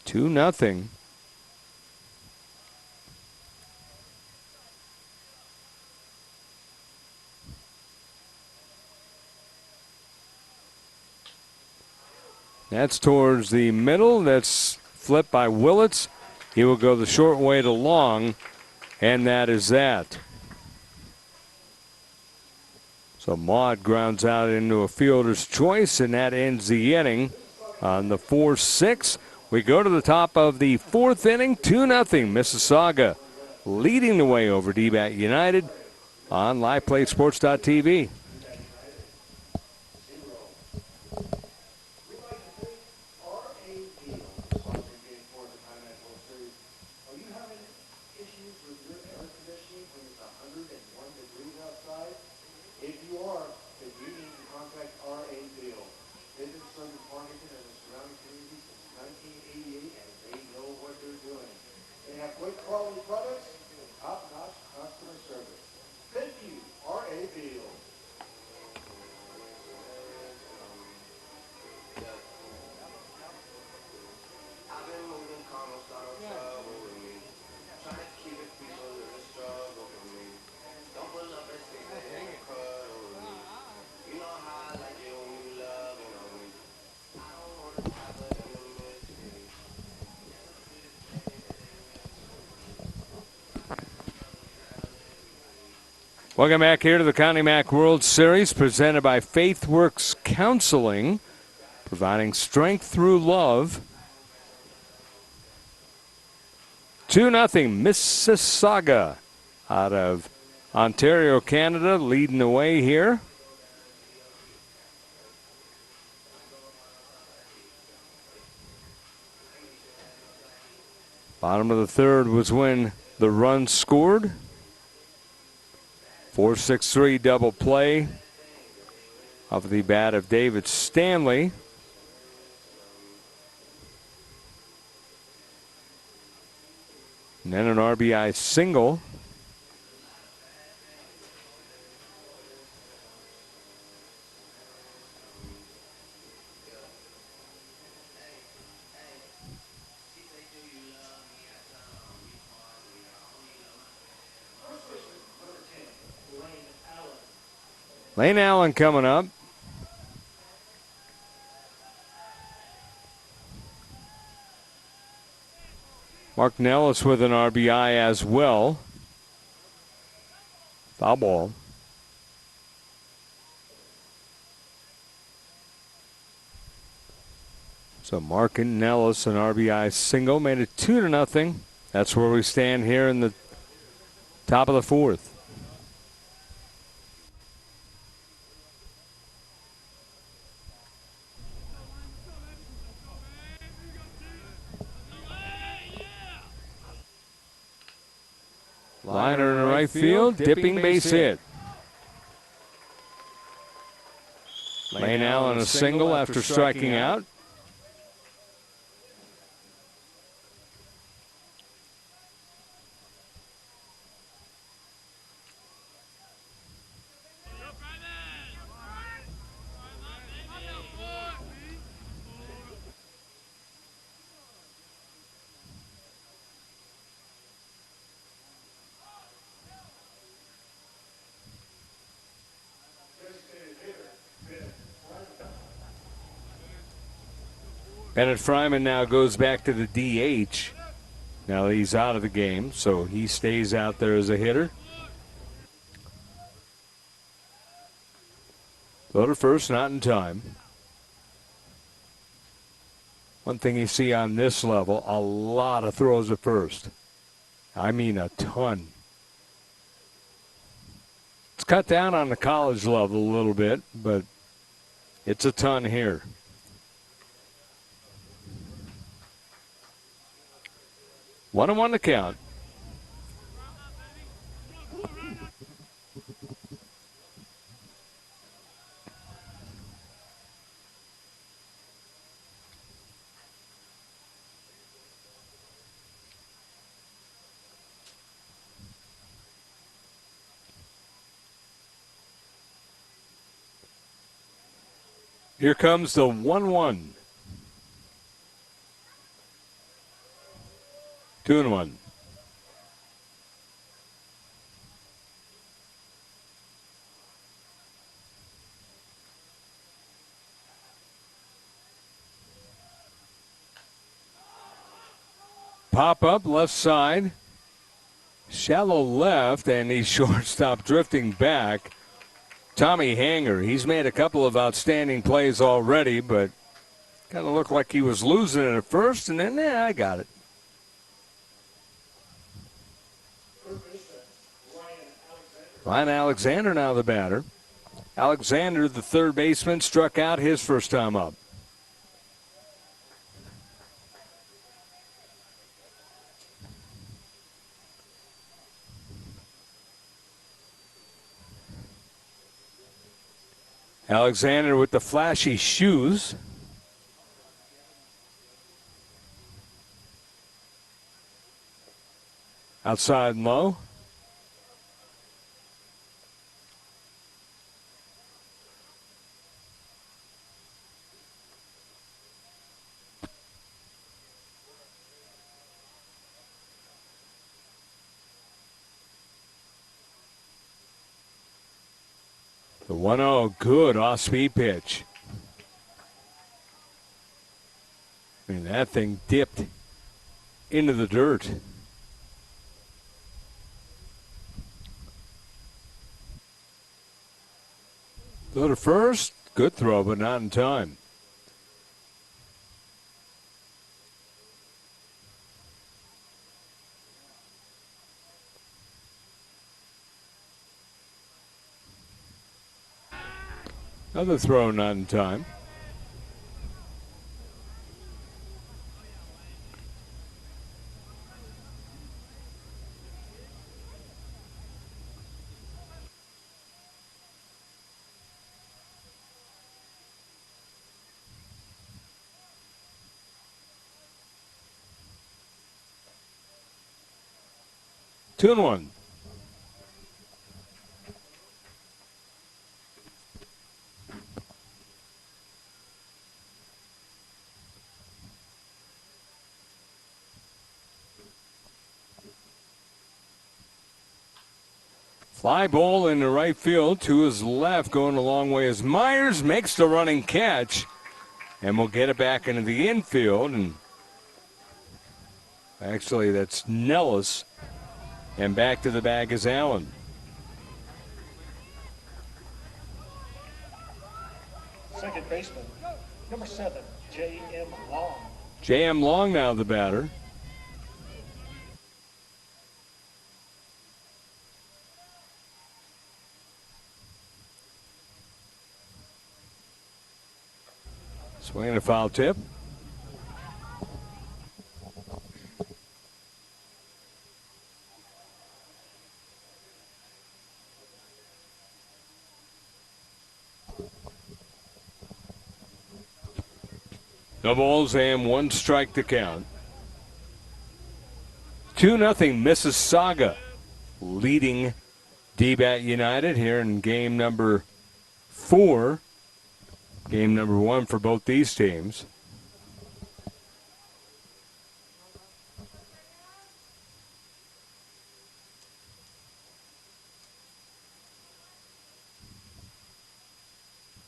Two nothing. That's towards the middle. That's flipped by Willits. He will go the short way to long, and that is that. So Maud grounds out into a fielder's choice, and that ends the inning on the 4-6. We go to the top of the fourth inning, 2-0 Mississauga leading the way over D-Bat United on LivePlaySports.tv. Welcome back here to the Connie Mack World Series presented by FaithWorks Counseling, providing strength through love. 2-0 Mississauga out of Ontario, Canada, leading the way here. Bottom of the third was when the run scored. 4-6-3 double play of the bat of David Stanley. And then an RBI single. Lane Allen coming up. Mark Nellis with an RBI as well. Foul ball. So Mark and Nellis, an RBI single, made it 2-0. That's where we stand here in the top of the fourth. Liner in the right field, dipping base hit. Lane Allen a single after striking out. Bennett Fryman now goes back to the DH. Now he's out of the game, so he stays out there as a hitter. Throw to first, not in time. One thing you see on this level, a lot of throws at first. I mean a ton. It's cut down on the college level a little bit, but it's a ton here. 1-1 to count. Here comes the 1-1. 2-1. Pop up left side. Shallow left, and he's shortstop drifting back. Tommy Hanger, he's made a couple of outstanding plays already, but kind of looked like he was losing it at first, and then, I got it. Ryan Alexander now the batter. Alexander, the third baseman, struck out his first time up. Alexander with the flashy shoes. Outside and low. The 1-0, good off-speed pitch. I mean, that thing dipped into the dirt. Go to first, good throw, but not in time. Another throw, not in time. Two and one. Fly ball in the right field to his left, going a long way as Myers makes the running catch, and we'll get it back into the infield. And actually, that's Nellis, and back to the bag is Allen. Second baseman, number 7, J.M. Long. J.M. Long now the batter. Swing and a foul tip. No balls and one strike to count. 2-0 Mississauga leading D-Bat United here in game number 4. Game number 1 for both these teams.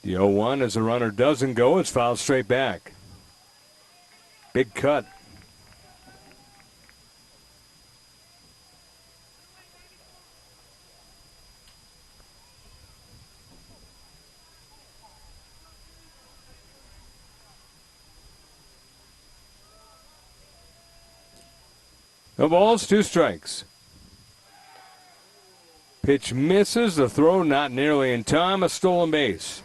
The 0-1 as the runner doesn't go, it's fouled straight back. Big cut. No balls, 2 strikes. Pitch misses. The throw not nearly in time. A stolen base.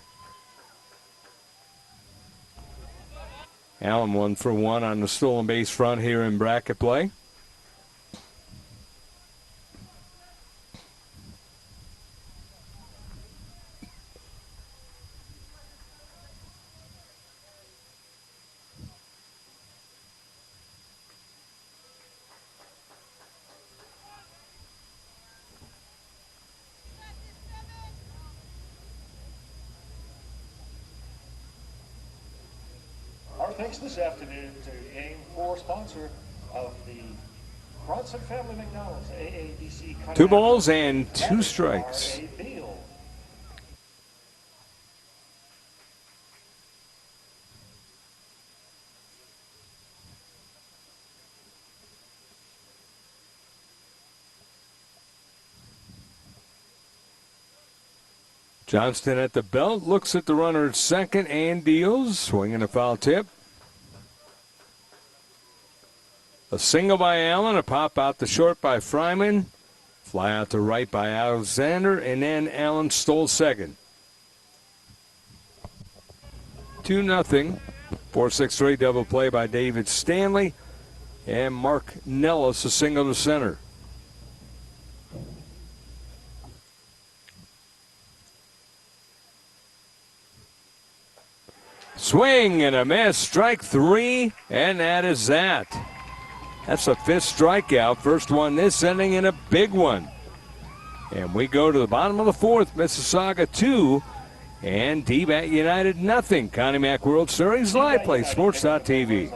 Allen 1 for 1 on the stolen base front here in bracket play. Our thanks this afternoon to Game 4 sponsor of the Bronson Family McDonald's, AABC. 2 balls and 2 strikes. Johnston at the belt, looks at the runner at second and deals. Swinging a foul tip. A single by Allen, a pop out to short by Fryman. Fly out to right by Alexander, and then Allen stole second. 2-0. 4-6-3 double play by David Stanley. And Mark Nellis a single to center. Swing and a miss, strike 3, and that is that. That's the 5th strikeout, first one this inning and a big one. And we go to the bottom of the 4th, Mississauga 2 and D-Bat United nothing. Connie Mack World Series, LivePlay Sports.tv.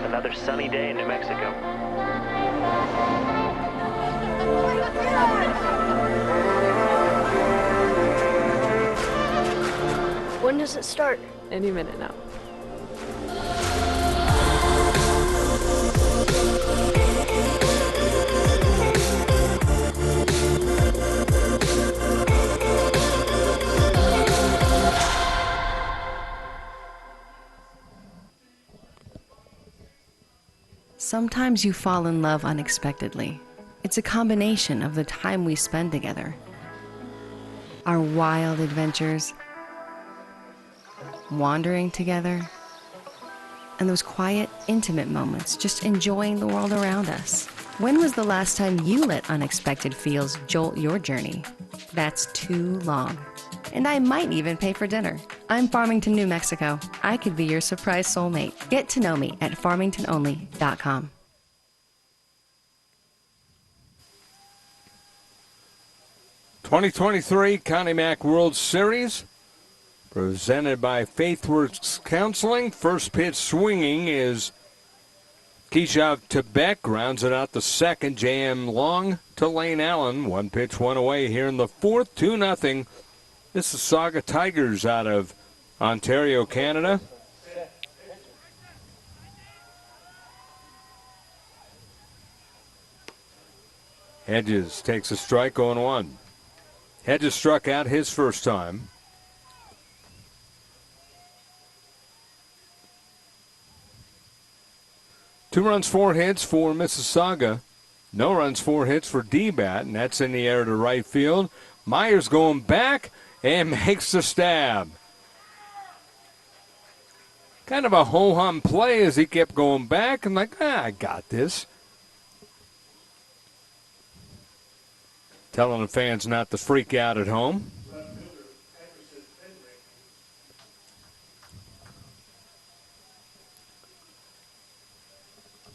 Another sunny day in New Mexico. When does it start? Any minute now. Sometimes you fall in love unexpectedly. It's a combination of the time we spend together, our wild adventures, wandering together, and those quiet, intimate moments just enjoying the world around us. When was the last time you let unexpected feels jolt your journey? That's too long. And I might even pay for dinner. I'm Farmington, New Mexico. I could be your surprise soulmate. Get to know me at farmingtononly.com. '23 Connie Mack World Series, presented by Faithworks Counseling. First pitch swinging is Keisha Tebek, rounds it out the second. J.M. Long to Lane Allen. 1 pitch, 1 away here in the 4th. 2-0. Mississauga Tigers out of Ontario, Canada. Hedges takes a strike, 0-1. Hedges struck out his first time. Two runs, 4 hits for Mississauga. No runs, 4 hits for D-Bat, and that's in the air to right field. Myers going back and makes the stab. kind of a ho-hum play as he kept going back. I'm like, I got this. Telling the fans not to freak out at home.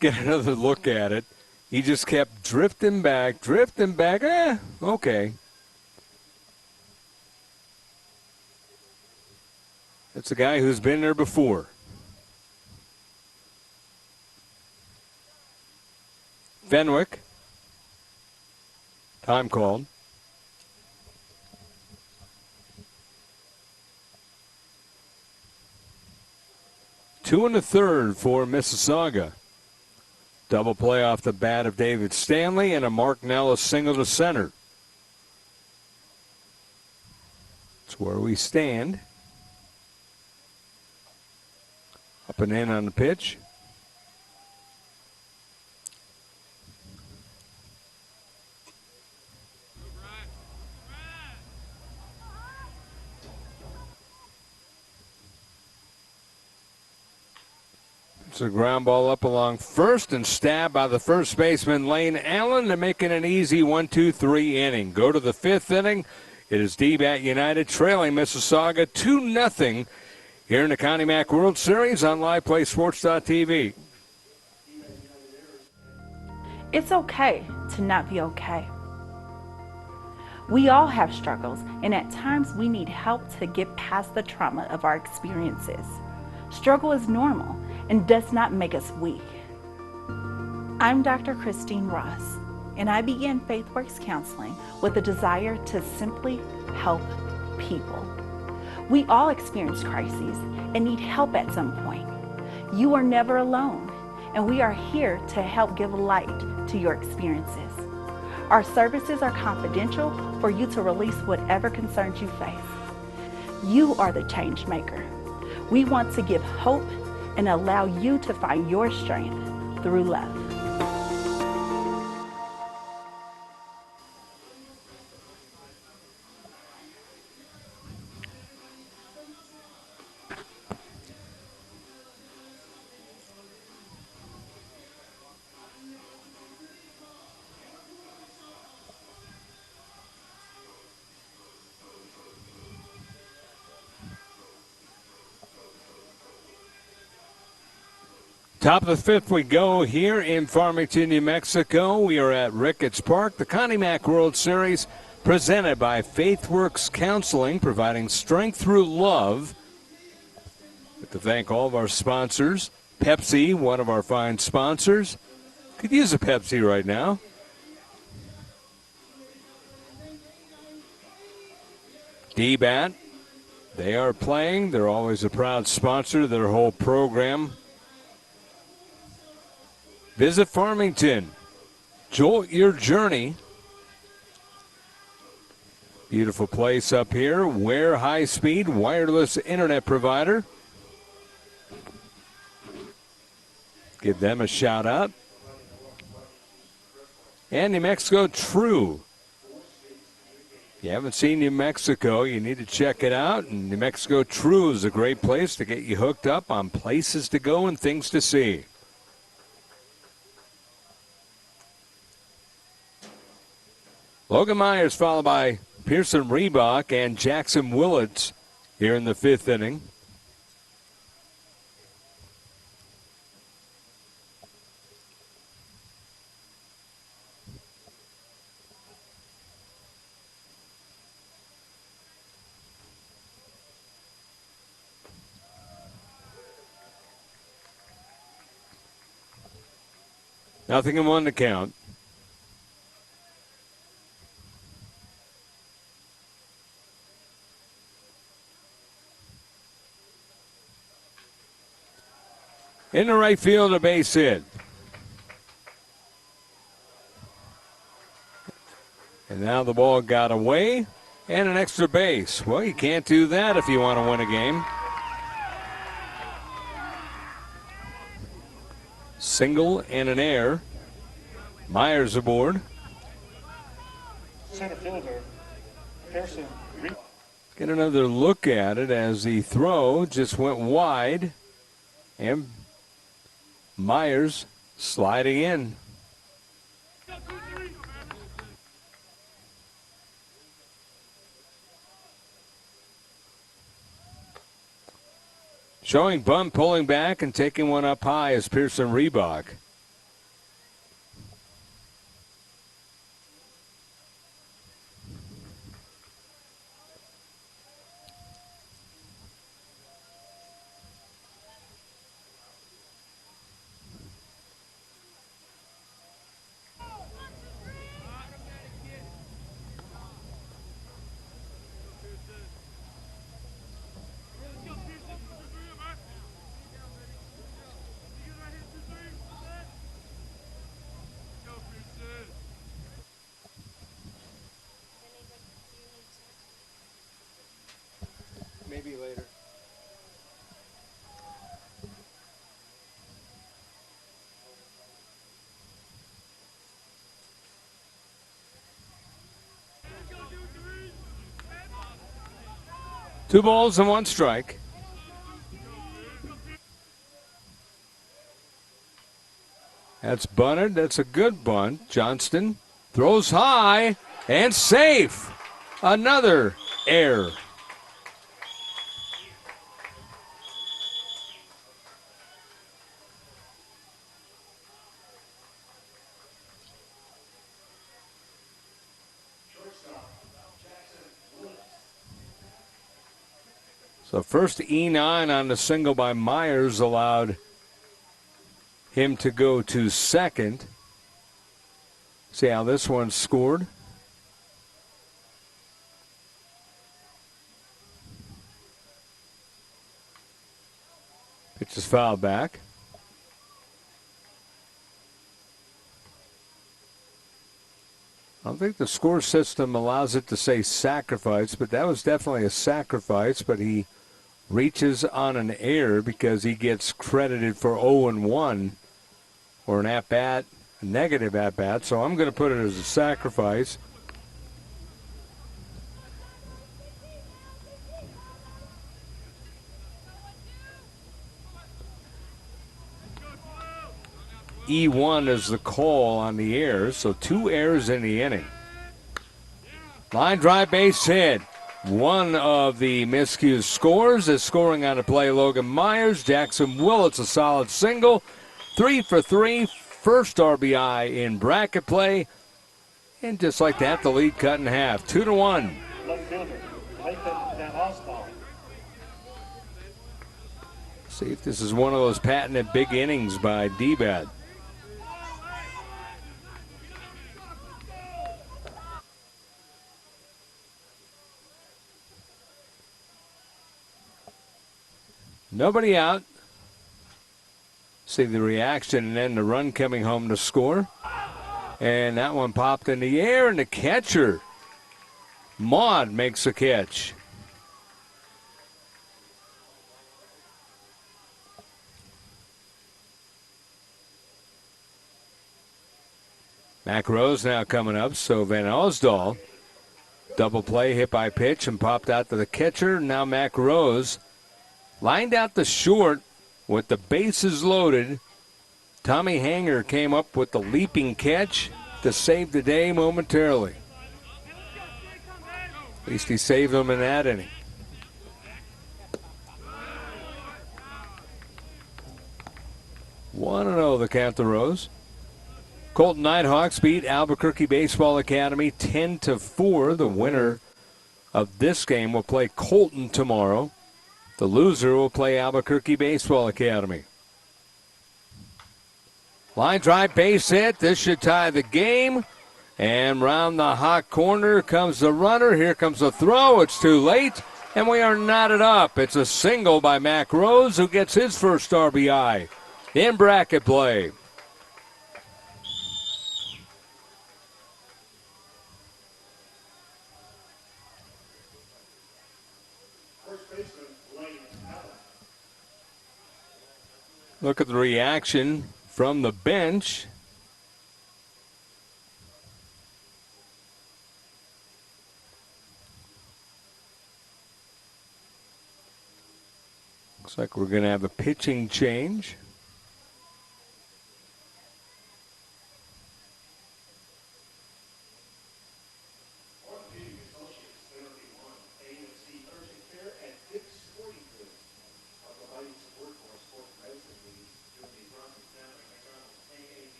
Get another look at it. He just kept drifting back. Okay. That's a guy who's been there before. Fenwick. Time called. Two and a third for Mississauga. Double play off the bat of David Stanley and a Mark Nellis single to center. That's where we stand. Up and in on the pitch. It's a ground ball up along first and stabbed by the first baseman Lane Allen to make it an easy 1-2-3 inning. Go to the fifth inning. It is D-Bat United trailing Mississauga 2-0 here in the Connie Mack World Series on LivePlaySports.tv. It's okay to not be okay. We all have struggles, and at times we need help to get past the trauma of our experiences. Struggle is normal and does not make us weak. I'm Dr. Christine Ross, and I began FaithWorks Counseling with a desire to simply help people. We all experience crises and need help at some point. You are never alone, and we are here to help give light to your experiences. Our services are confidential for you to release whatever concerns you face. You are the change maker. We want to give hope and allow you to find your strength through love. Top of the fifth we go here in Farmington, New Mexico. We are at Ricketts Park, the Connie Mack World Series, presented by FaithWorks Counseling, providing strength through love. I'd like to thank all of our sponsors. Pepsi, one of our fine sponsors. Could use a Pepsi right now. D-Bat, they are playing. They're always a proud sponsor of their whole program. Visit Farmington. Jolt your journey. Beautiful place up here. Ware high-speed wireless internet provider. Give them a shout out. And New Mexico True. If you haven't seen New Mexico, you need to check it out. And New Mexico True is a great place to get you hooked up on places to go and things to see. Logan Myers followed by Pearson Reebok and Jackson Willits here in the fifth inning. Nothing in one to count. In the right field, a base hit. And now the ball got away and an extra base. Well, you can't do that if you want to win a game. Single and an error. Myers aboard. Center fielder, Pearson. Get another look at it as the throw just went wide. And Myers sliding in. Showing bunt, pulling back, and taking one up high is Pearson Reebok. Maybe later. Two balls and one strike. That's bunted. That's a good bunt. Johnston throws high and safe. Another error. So first E9 on the single by Myers allowed him to go to second. See how this one scored. Pitch is fouled back. I don't think the score system allows it to say sacrifice, but that was definitely a sacrifice, but he reaches on an error because he gets credited for 0-1 or an at-bat, a negative at-bat, so I'm going to put it as a sacrifice. E1 is the call on the errors, so 2 errors in the inning. Line drive, base hit. One of the miscues scores is scoring on a play Logan Myers. Jackson Willits a solid single. 3 for 3. First RBI in bracket play. And just like that, the lead cut in half. 2-1. Left fielder, Lathan Van Osdal. See if this is one of those patented big innings by D-Bat. Nobody out. See the reaction and then the run coming home to score. And that one popped in the air, and the catcher, Maud, makes a catch. Mac Rose now coming up, so Van Osdal, double play, hit by pitch, and popped out to the catcher. Now Mac Rose lined out the short with the bases loaded. Tommy Hanger came up with the leaping catch to save the day momentarily. At least he saved them in that inning. One 1-0 the count to Rose. Colton Nighthawks beat Albuquerque Baseball Academy 10-4. The winner of this game will play Colton tomorrow. The loser will play Albuquerque Baseball Academy. Line drive, base hit. This should tie the game. And round the hot corner comes the runner. Here comes the throw. It's too late. And we are knotted up. It's a single by Mac Rose, who gets his first RBI in bracket play. Look at the reaction from the bench. Looks like we're going to have a pitching change.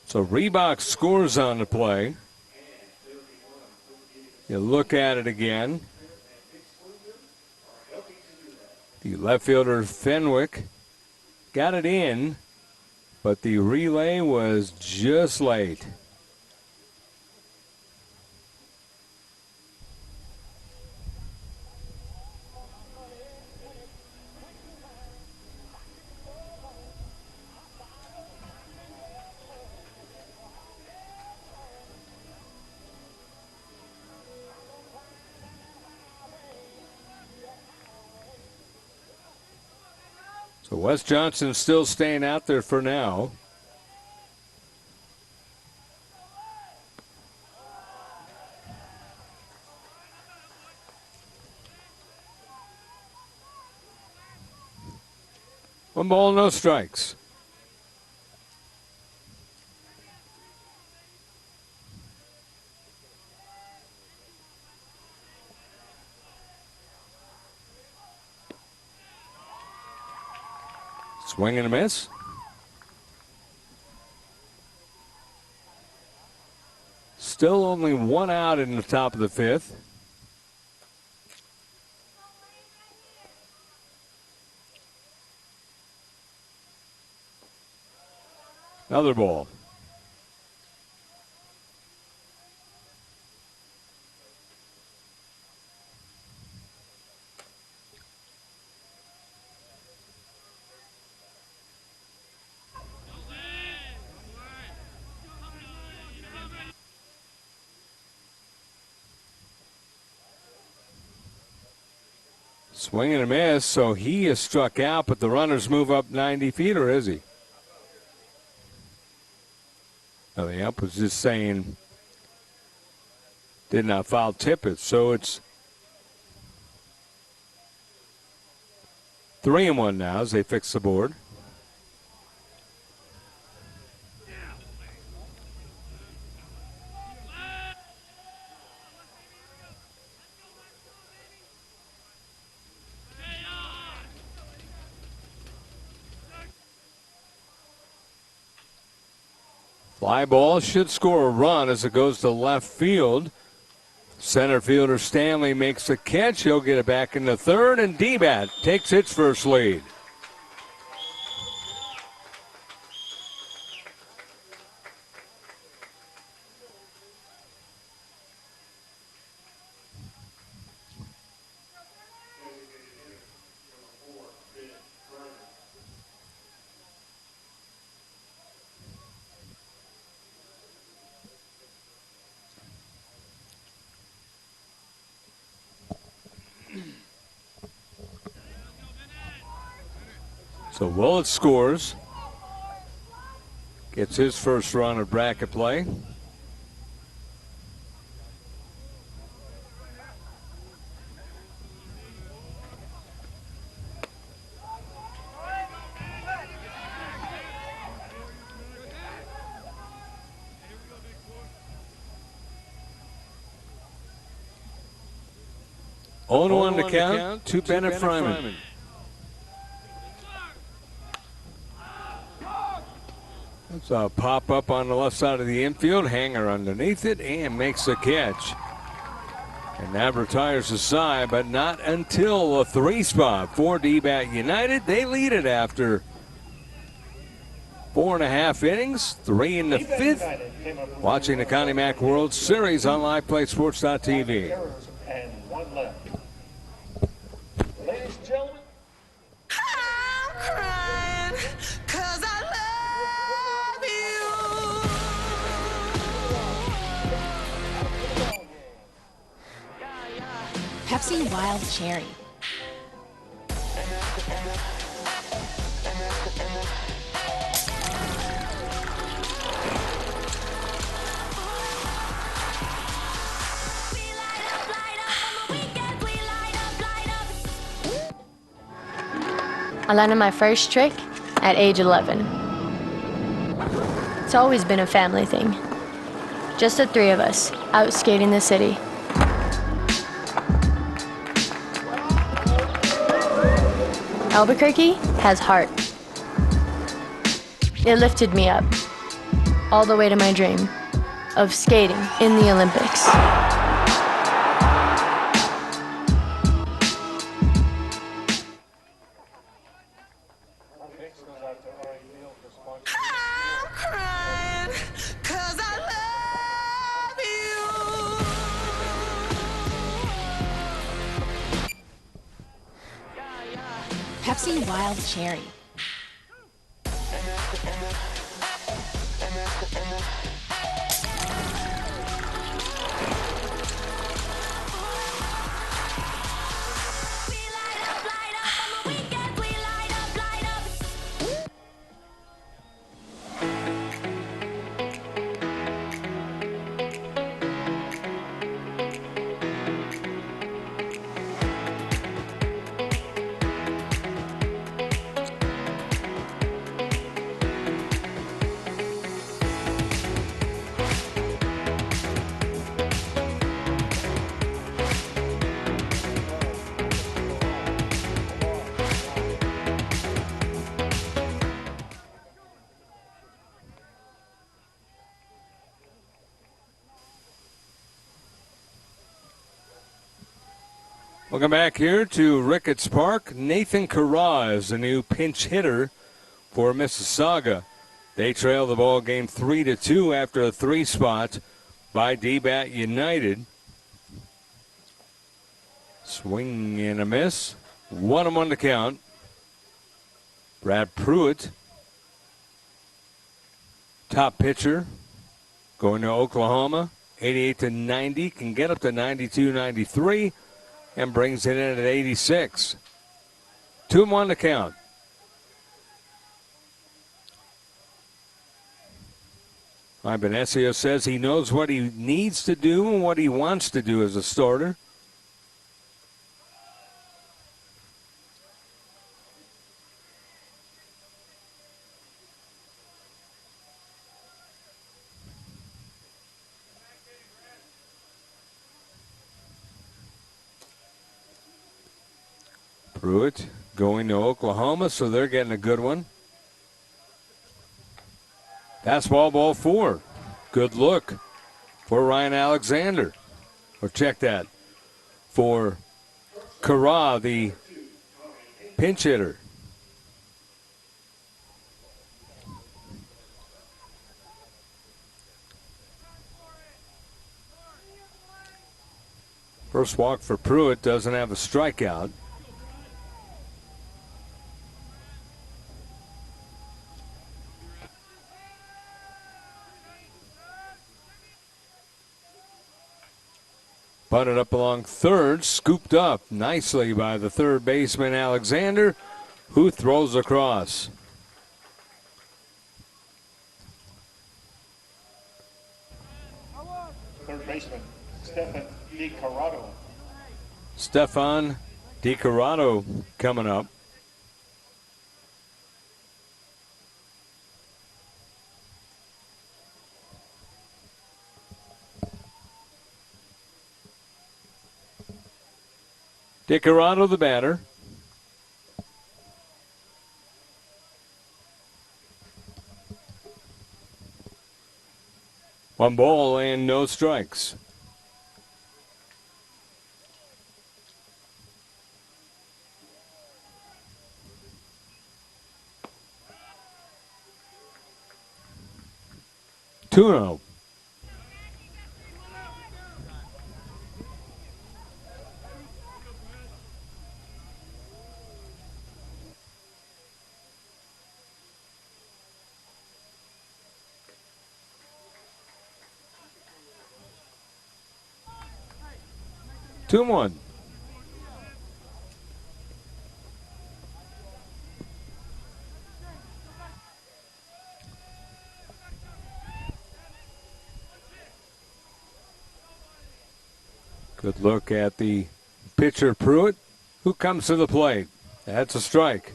So Reebok scores on the play. You look at it again. The left fielder Fenwick got it in, but the relay was just late. So Wes Johnson still staying out there for now. One ball, no strikes. Swing and a miss. Still only one out in the top of the fifth. Another ball. Swing and a miss, so he is struck out, but the runners move up 90 feet, or is he? No, the ump was just saying did not foul tip it, so it's 3-1 now as they fix the board. Fly ball should score a run as it goes to left field. Center fielder Stanley makes the catch. He'll get it back in the third, and D-Bat takes its first lead. So Willett scores. Gets his first run of bracket play. On one to count to Bennett Fryman. It's a pop up on the left side of the infield. Hanger underneath it and makes the catch. And that retires the side, but not until a 3 spot for D-Bat United. They lead it after 4.5 innings, 3 in the 5th. Watching the Connie Mack World Series on LivePlaySports.tv. And one left. Ladies and gentlemen, I'm crying 'cause I Pepsi Wild Cherry. I landed my first trick at age 11. It's always been a family thing. Just the three of us, out skating the city. Albuquerque has heart. It lifted me up, all the way to my dream of skating in the Olympics. I'm crying 'cause I love you. Pepsi Wild Cherry. Welcome back here to Ricketts Park. Nathan Carra is the new pinch hitter for Mississauga. They trail the ball game 3-2 after a 3 spot by D-Bat United. Swing and a miss. 1-1 to count. Brad Pruitt, top pitcher, going to Oklahoma. 88-90, can get up to 92-93. And brings it in at 86. 2-1 to count. Ibanezio says he knows what he needs to do and what he wants to do as a starter. Pruitt going to Oklahoma, so they're getting a good one. Fastball, ball 4. Good look for Ryan Alexander. Or check that. For Carra, the pinch hitter. First walk for Pruitt, doesn't have a strikeout. Bunted up along third, scooped up nicely by the third baseman Alexander, who throws across. Third baseman, Stefan DiCarado. Stefan DiCarado coming up. DiCarado, the batter. One ball and no strikes. Two-oh. Two and one. Good look at the pitcher Pruitt, who comes to the plate. That's a strike.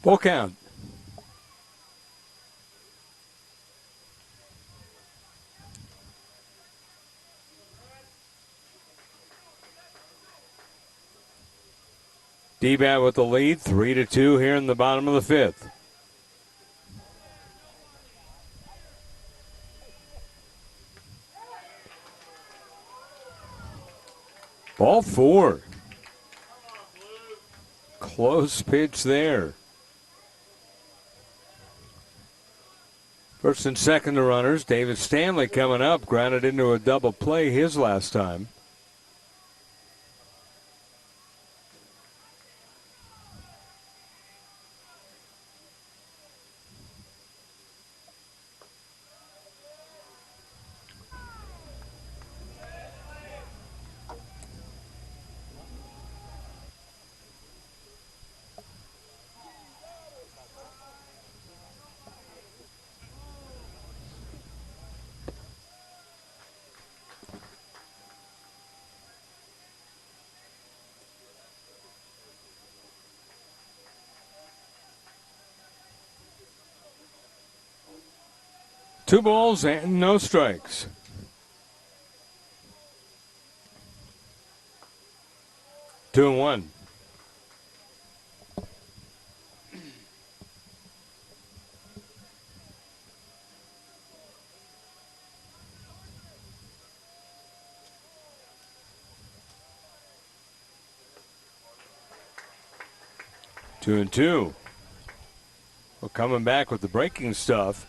Full count. D-Bat with the lead, 3-2 here in the bottom of the fifth. Ball four. Close pitch there. First and second to runners. David Stanley coming up, grounded into a double play his last time. Two balls and no strikes. Two and one. Two and two. Well, coming back with the breaking stuff.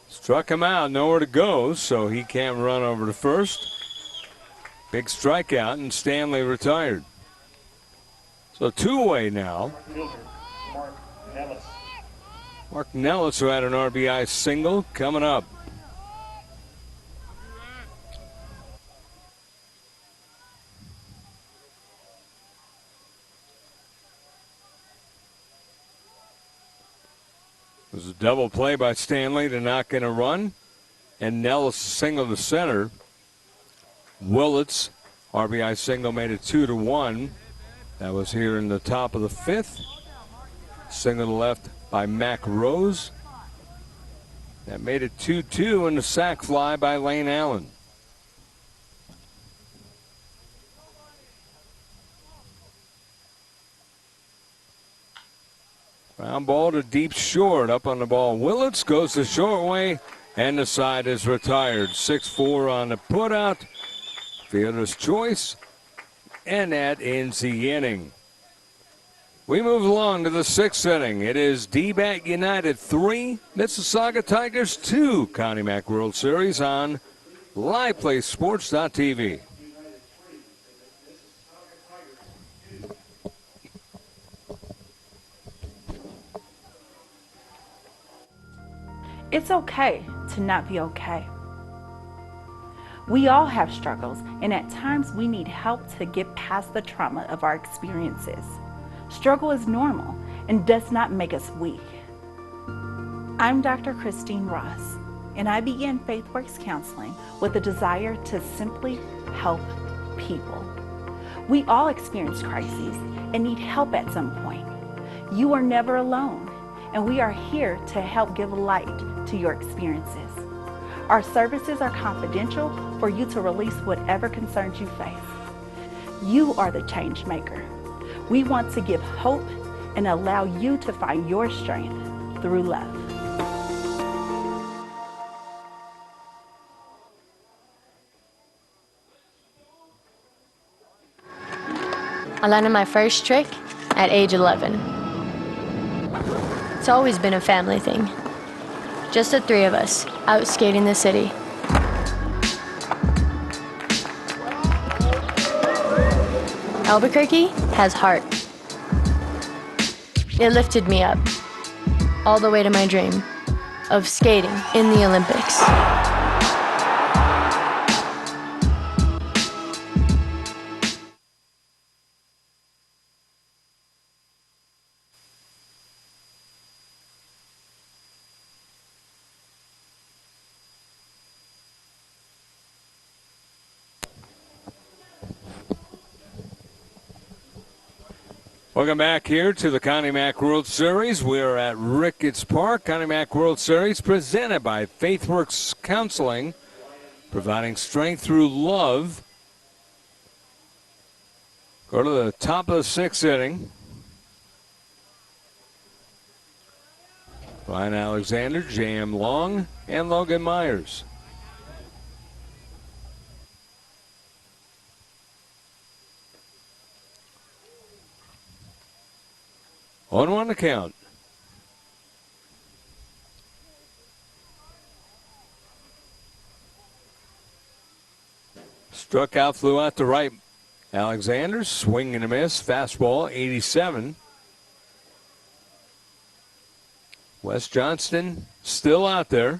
Struck him out, nowhere to go, so he can't run over to first. Big strikeout, and Stanley retired. So two-away now. Mark Nellis. Mark Nellis, who had an RBI single, coming up. It was a double play by Stanley to knock in a run, and Nellis single to center. Willits, RBI single, made it 2-1. That was here in the top of the fifth. Single to left by Mack Rose. That made it 2-2, and the sac fly by Lane Allen. Ground ball to deep short. Up on the ball, Willits goes the short way, and the side is retired. 6-4 on the putout. Fielder's choice, and that ends the inning. We move along to the sixth inning. It is D-Bat United 3, Mississauga Tigers 2, Connie Mack World Series on LivePlaySports.tv. It's okay to not be okay. We all have struggles, and at times we need help to get past the trauma of our experiences. Struggle is normal and does not make us weak. I'm Dr. Christine Ross, and I began FaithWorks Counseling with a desire to simply help people. We all experience crises and need help at some point. You are never alone, and we are here to help give light to your experiences. Our services are confidential for you to release whatever concerns you face. You are the change maker. We want to give hope and allow you to find your strength through love. I landed my first trick at age 11. It's always been a family thing. Just the three of us, out skating the city. Albuquerque has heart. It lifted me up, all the way to my dream of skating in the Olympics. Welcome back here to the Connie Mack World Series. We are at Ricketts Park. Connie Mack World Series presented by FaithWorks Counseling, providing strength through love. Go to the top of the sixth inning. Ryan Alexander, J.M. Long, and Logan Myers. On one to count. Struck out, flew out to right. Alexander, swing and a miss. Fastball, 87. Wes Johnston still out there.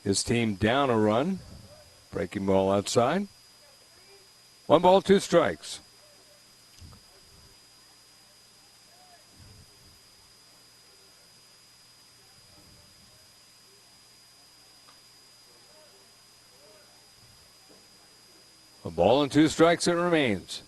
His team down a run. Breaking ball outside. 1 ball, 2 strikes. A ball and 2 strikes it remains.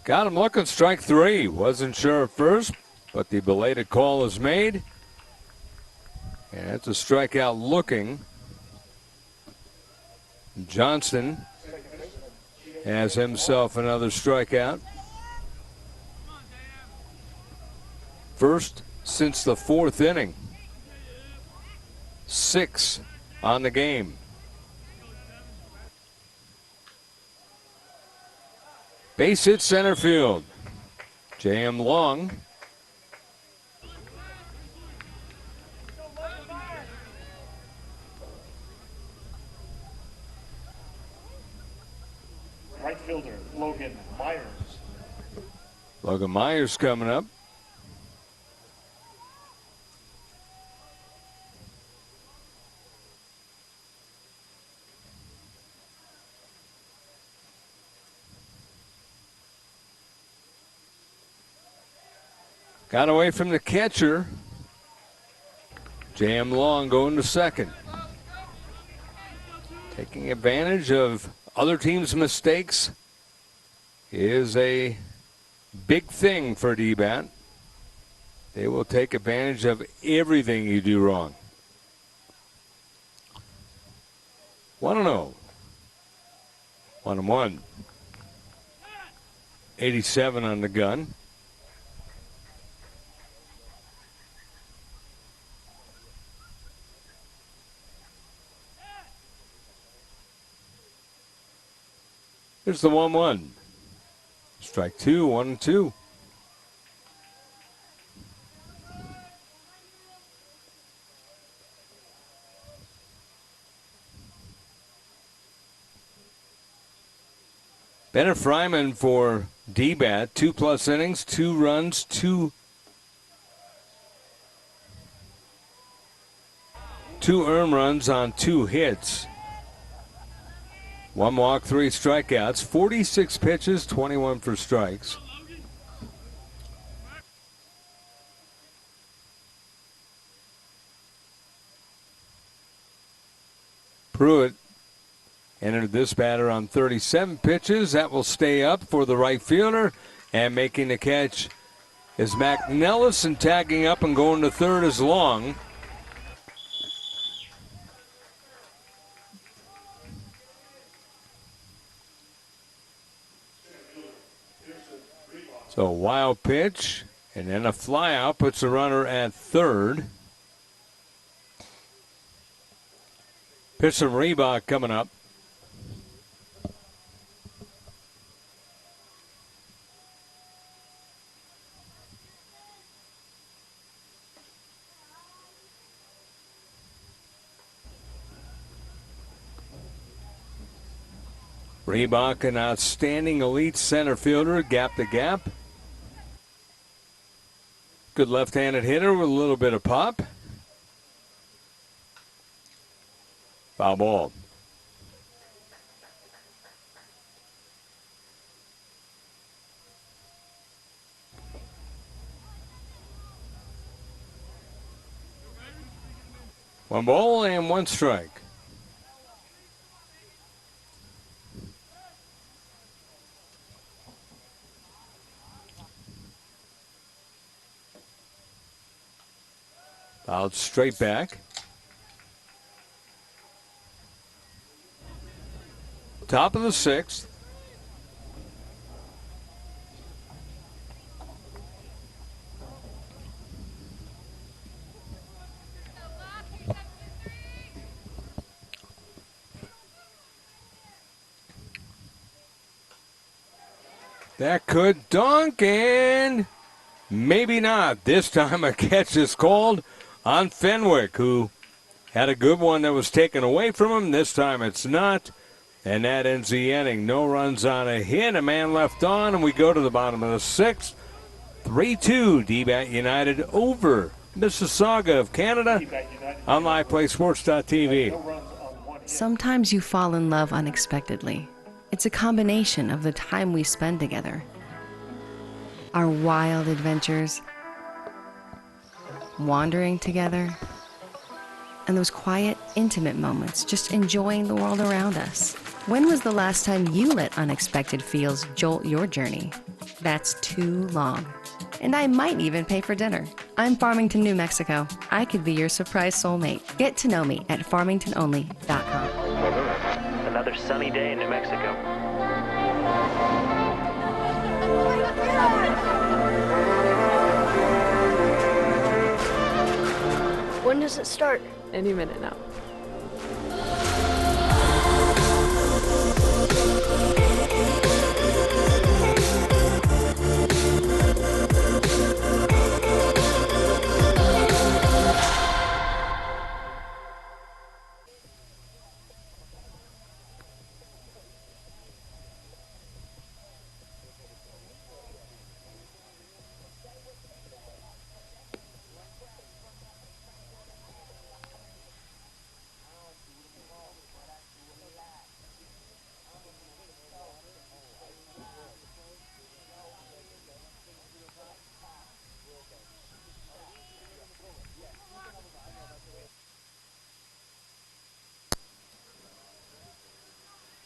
Got him looking, strike 3. Wasn't sure at first, but the belated call is made. And it's a strikeout looking. Johnston has himself another strikeout. First since the 4th inning. 6 on the game. Base hit center field. J.M. Long. Right fielder, Logan Myers. Logan Myers coming up. Got away from the catcher. J.M. Long going to second. Taking advantage of other teams' mistakes is a big thing for D-Bat. They will take advantage of everything you do wrong. 1-0. 1-1. 87 on the gun. Here's the 1-1. Strike 2, 1-2. Bennett Fryman for D-Bat, 2+ innings, 2 runs, 2 earned runs on 2 hits. 1 walk, 3 strikeouts, 46 pitches, 21 for strikes. Pruitt entered this batter on 37 pitches. That will stay up for the right fielder. And making the catch is Mac Nellis, and tagging up and going to third is Long. So a wild pitch, and then a fly out puts the runner at third. Pitch from Reebok coming up. Reebok, an outstanding elite center fielder, gap to gap. Good left-handed hitter with a little bit of pop. Foul ball. One ball and one strike. Fouled straight back. Top of the sixth. That could dunk, and maybe not. This time a catch is called on Fenwick, who had a good one that was taken away from him. This time it's not, and that ends the inning. No runs on a hit, a man left on, and we go to the bottom of the sixth. 3-2, DBAT United over Mississauga of Canada on LivePlaySports.tv. Sometimes you fall in love unexpectedly. It's a combination of the time we spend together, our wild adventures, wandering together, and those quiet, intimate moments just enjoying the world around us. When was the last time you let unexpected feels jolt your journey? That's too long. And I might even pay for dinner. I'm Farmington, New Mexico. I could be your surprise soulmate. Get to know me at farmingtononly.com. Another sunny day in New Mexico. When does it start? Any minute now.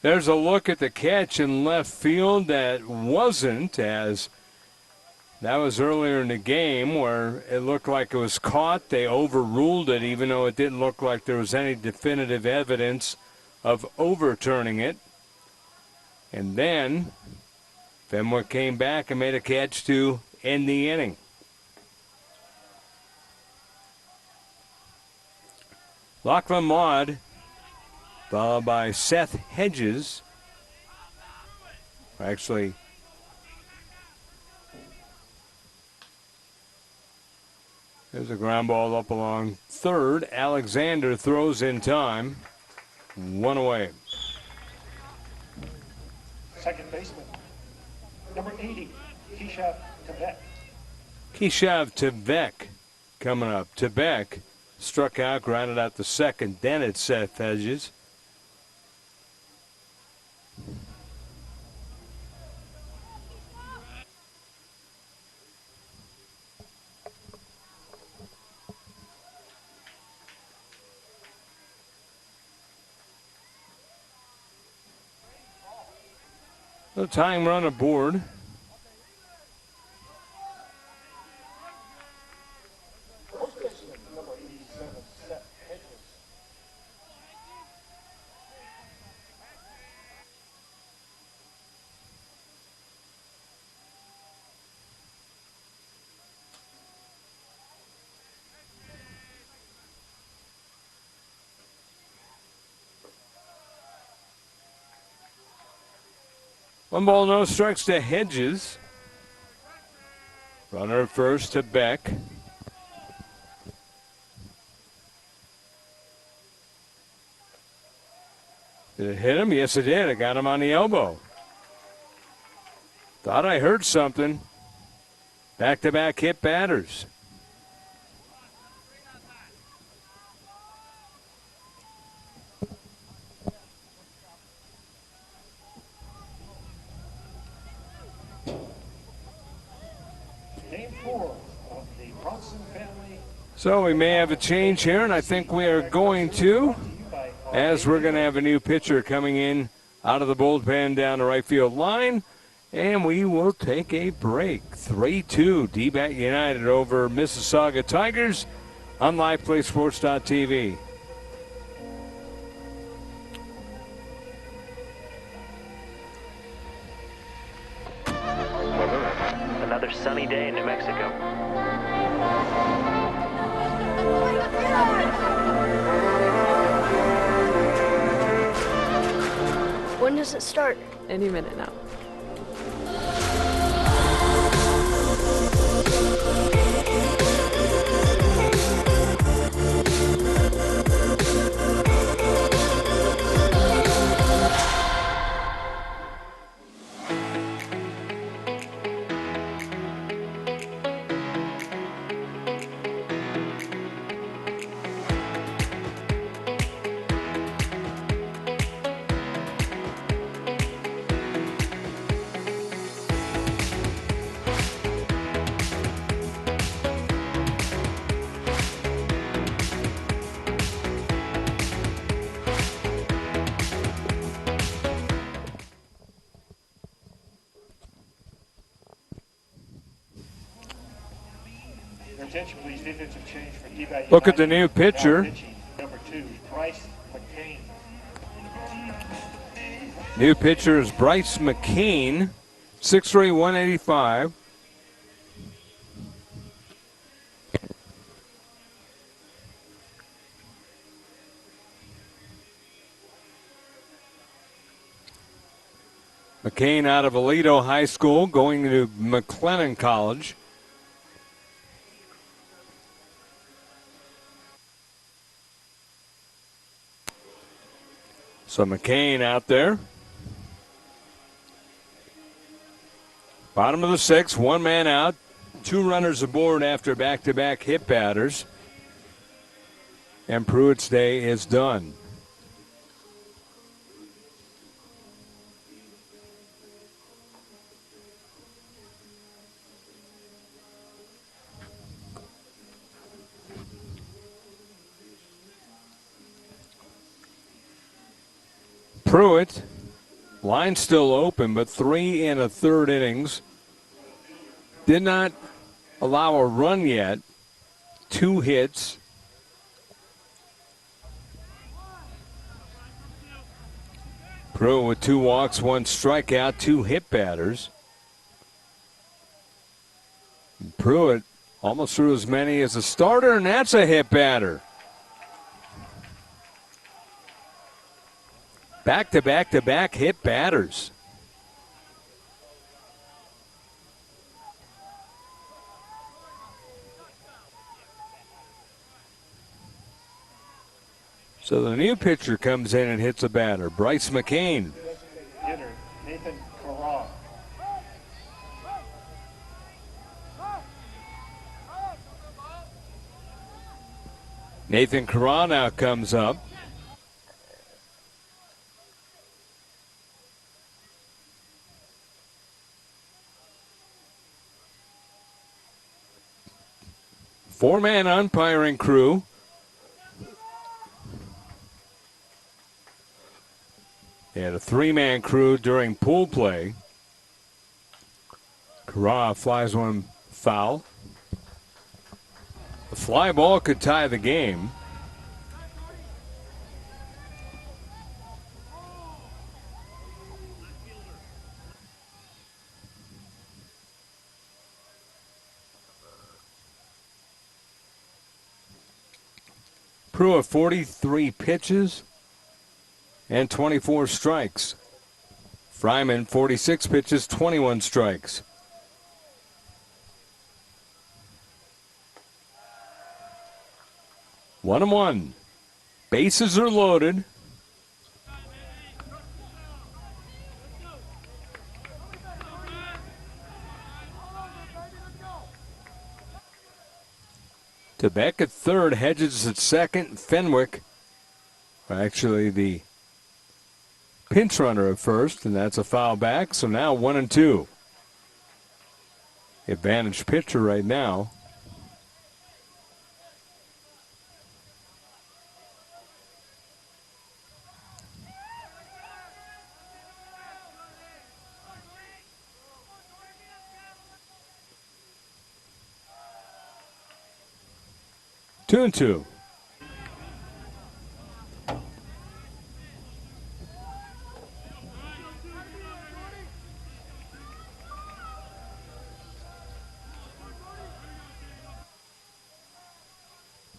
There's a look at the catch in left field that wasn't, as that was earlier in the game where it looked like it was caught. They overruled it, even though it didn't look like there was any definitive evidence of overturning it. And then Fenwick came back and made a catch to end the inning. Lachlan Maud, followed by Seth Hedges. Actually, there's a ground ball up along third. Alexander throws in time. One away. Second baseman, number 80, Keshav Tevek. Keshav Tevek coming up. Tevek struck out, grounded out the second. Then it's Seth Hedges. The tying run aboard. One ball, no strikes to Hedges. Runner first to Beck. Did it hit him? Yes, it did. It got him on the elbow. Thought I heard something. Back-to-back hit batters. Game 4 of the Bronson family. So we may have a change here, and I think we are going to, as we're going to have a new pitcher coming in out of the bullpen down the right field line, and we will take a break. 3-2, D-Bat United over Mississauga Tigers on LivePlaySports.tv. Another sunny day in New Mexico. When does it start? Any minute now. Attention, please. Defensive change for D-Bat Look at the United. new pitcher. Now pitching, number 2, Bryce McCain. New pitcher is Bryce McCain, 6'3", 185. McCain out of Aledo High School, going to McLennan College. So McCain out there. Bottom of the 6th, one man out, 2 runners aboard after back-to-back hit batters. And Pruitt's day is done. Pruitt, line still open, but 3 1/3 innings. Did not allow a run yet. 2 hits. Pruitt with 2 walks, 1 strikeout, 2 hit batters. Pruitt almost threw as many as a starter, and that's a hit batter. Back-to-back-to-back hit batters. So the new pitcher comes in and hits a batter, Bryce McCain. Hitter, Nathan Corral. Nathan Corral now comes up. Four-man umpiring crew. They had a 3-man crew during pool play. Corral flies one foul. The fly ball could tie the game. Pruitt 43 pitches and 24 strikes. Fryman 46 pitches, 21 strikes. One and one. Bases are loaded. Quebec at third, Hedges at second, Fenwick, actually the pinch runner at first, and that's a foul back, so now 1 and 2. advantage pitcher right now. Two and two.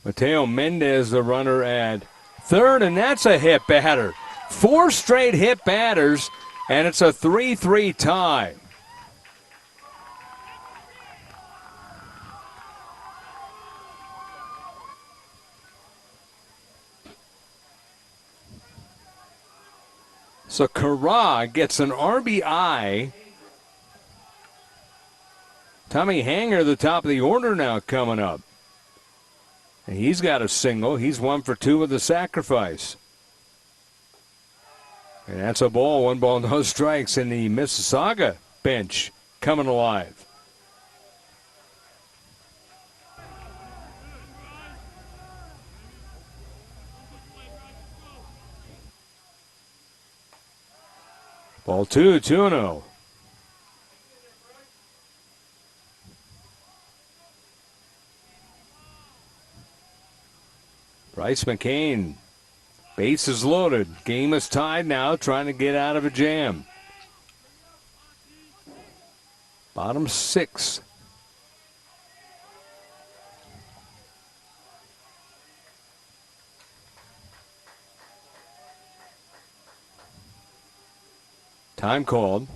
Mateo Mendez, the runner at third, and that's a hit batter. 4 straight hit batters, and it's a 3-3 tie. So Kara gets an RBI. Tommy Hanger, the top of the order now coming up. And he's got a single. He's 1 for 2 with the sacrifice. And that's a ball. 1 ball, no strikes, in the Mississauga bench coming alive. Ball 2, 2-0. Bryce McCain, bases loaded. Game is tied now, trying to get out of a jam. Bottom 6. Time called.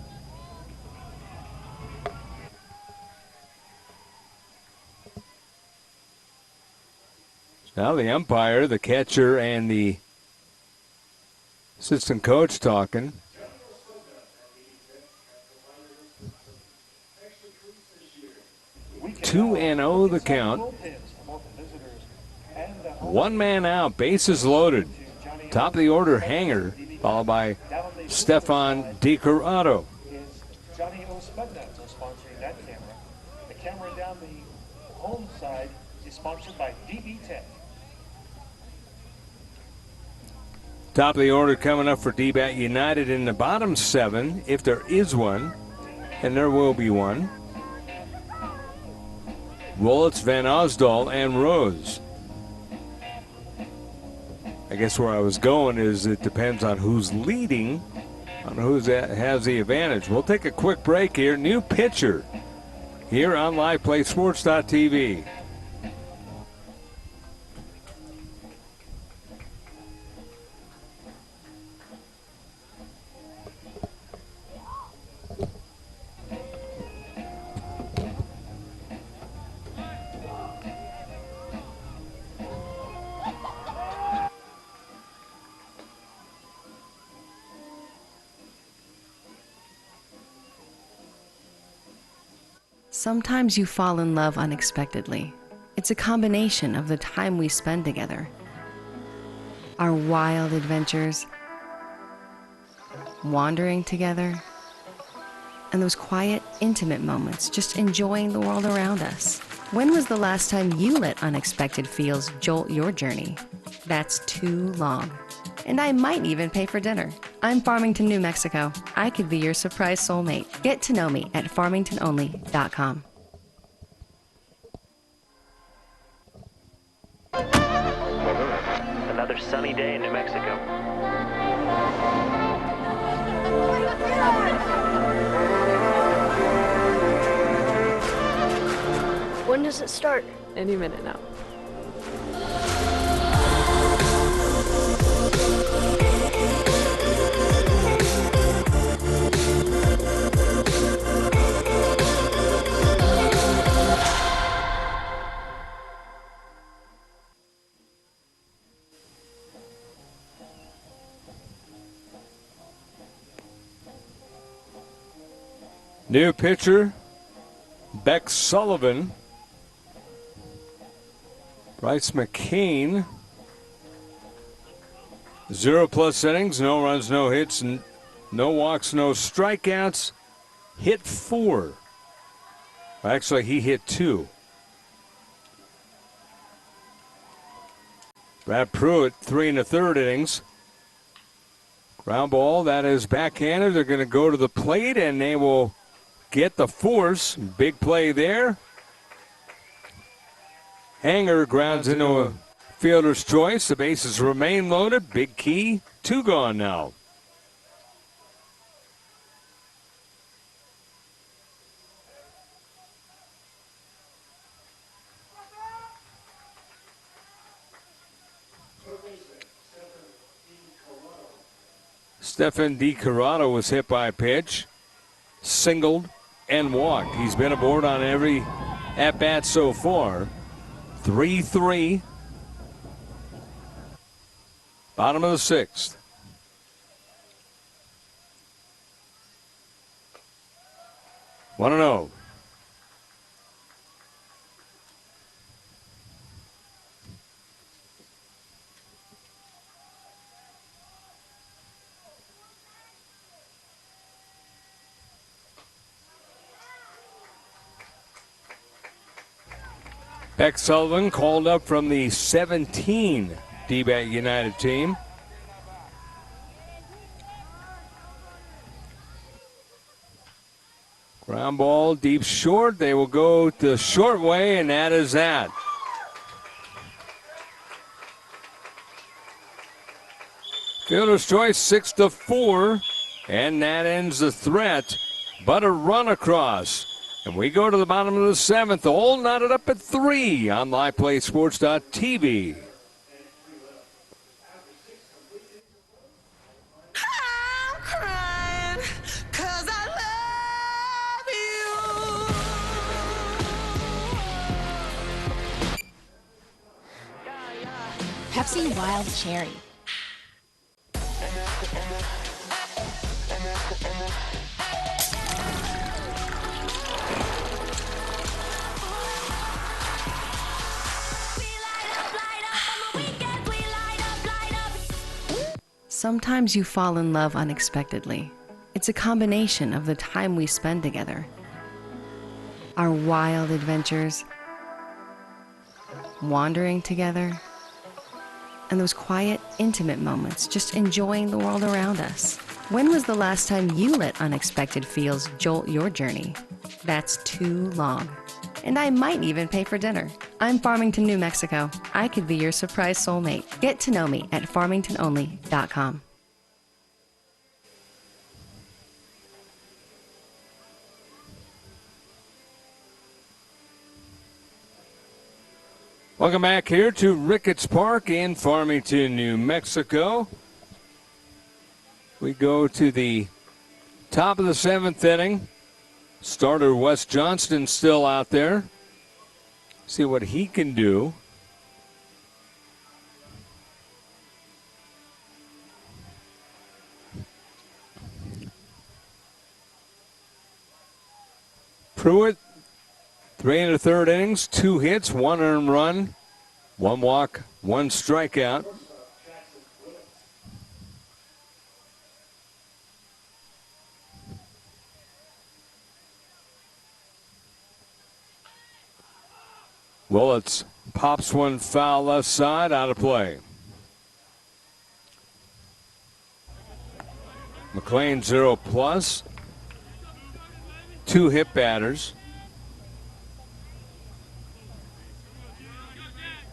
Now the umpire, the catcher, and the assistant coach talking. 2-0 the count. 1 man out, bases loaded. Top of the order, Hanger, followed by Stefan DiCorrado. Johnny O'Spudnuts is sponsoring that camera. The camera down the home side is sponsored by DB Tech. Top of the order coming up for D-Bat United in the bottom 7, if there is one, and there will be one. Wolitz, Van Osdal, and Rose. I guess where I was going is it depends on who's leading, on who has the advantage. We'll take a quick break here. New pitcher here on LivePlaySports.tv. Sometimes you fall in love unexpectedly. It's a combination of the time we spend together, our wild adventures, wandering together, and those quiet, intimate moments just enjoying the world around us. When was the last time you let unexpected feels jolt your journey? That's too long. And I might even pay for dinner. I'm Farmington, New Mexico. I could be your surprise soulmate. Get to know me at farmingtononly.com. Another sunny day in New Mexico. When does it start? Any minute now. New pitcher, Beck Sullivan. Bryce McCain. 0+ innings, no runs, no hits, no walks, no strikeouts. Hit 4. Actually, he hit 2. Brad Pruitt, 3 1/3 innings. Ground ball, that is backhanded. They're going to go to the plate, and they will get the force. Big play there. Hanger grounds into a fielder's choice. The bases remain loaded. Big key. 2 gone now. Stephan DiCarado was hit by a pitch, singled, and walked. He's been aboard on every at-bat so far. 3-3. Bottom of the 6th. One and 0. Beck Sullivan called up from the 17 D-Bat United team. Ground ball deep short. They will go the short way, and that is that. Fielder's choice 6-4, and that ends the threat. But a run across. And we go to the bottom of the 7th, all knotted up at 3 on LivePlaySports.tv. I'm crying 'cause I love you. Pepsi Wild Cherry. Sometimes you fall in love unexpectedly. It's a combination of the time we spend together, our wild adventures, wandering together, and those quiet, intimate moments just enjoying the world around us. When was the last time you let unexpected feels jolt your journey? That's too long. And I might even pay for dinner. I'm Farmington, New Mexico. I could be your surprise soulmate. Get to know me at farmingtononly.com. Welcome back here to Ricketts Park in Farmington, New Mexico. We go to the top of the 7th inning. Starter Wes Johnston still out there. See what he can do. Pruitt, 3 1/3 innings, 2 hits, 1 earned run, 1 walk, 1 strikeout. Willits pops one foul left side, out of play. McLean 0+. 2 hit batters.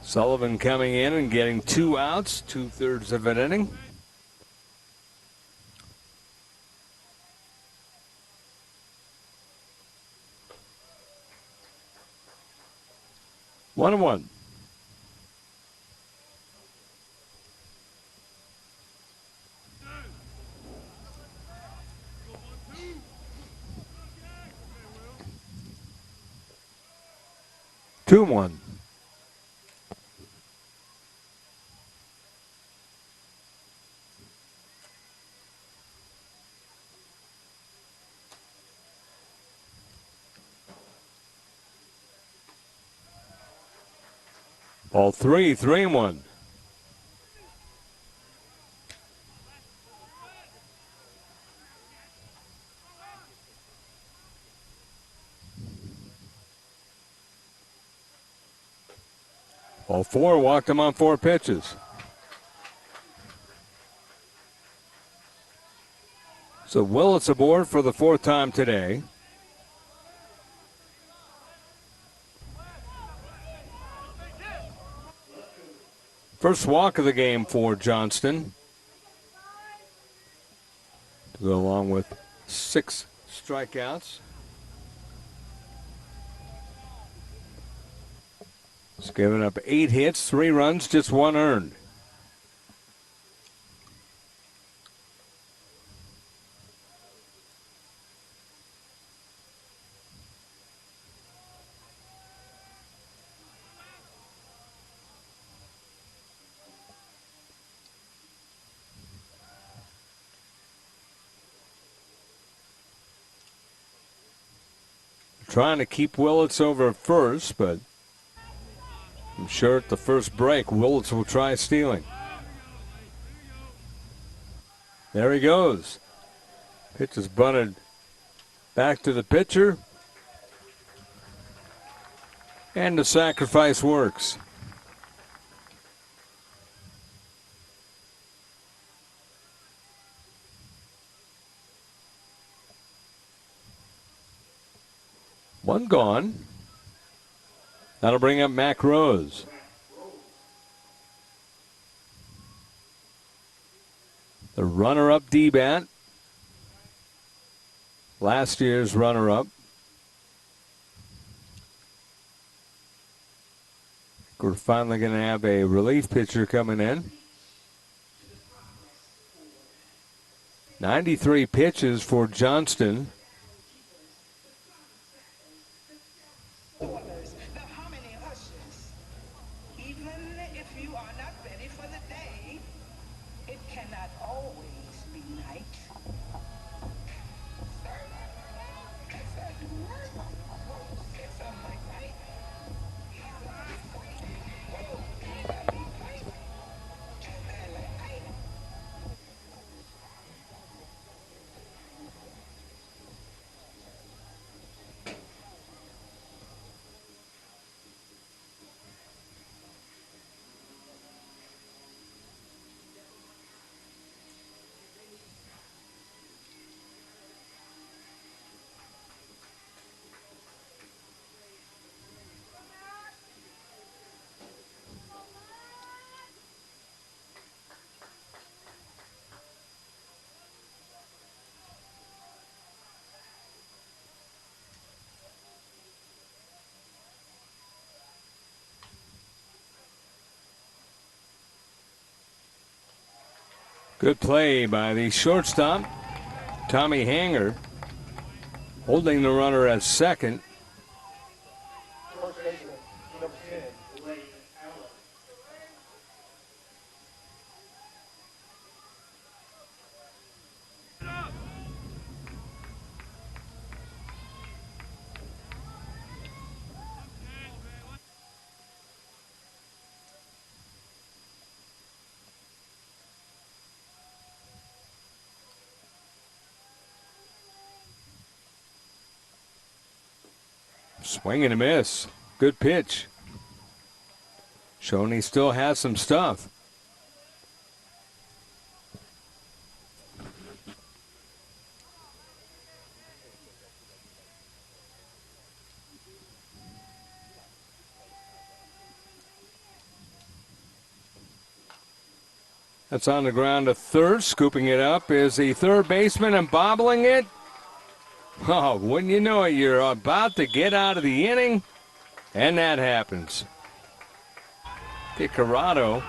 Sullivan coming in and getting 2 outs, 2/3 of an inning. One and one. Two and one. Ball 3, 3-1. All four walked him on 4 pitches. So Willits aboard for the 4th time today. First walk of the game for Johnston, to go along with 6 strikeouts. He's given up 8 hits, 3 runs, just 1 earned. Trying to keep Willits over at first, but I'm sure at the first break, Willits will try stealing. There he goes. Pitch is bunted back to the pitcher. And the sacrifice works. One gone. That'll bring up Mac Rose. The runner-up D-bat. Last year's runner-up. We're finally going to have a relief pitcher coming in. 93 pitches for Johnston. Good play by the shortstop, Tommy Hanger, holding the runner at second. Swing and a miss. Good pitch. Showing he still has some stuff. That's on the ground to third. Scooping it up is the third baseman and bobbling it. Oh, wouldn't you know it, you're about to get out of the inning, and that happens. Corrado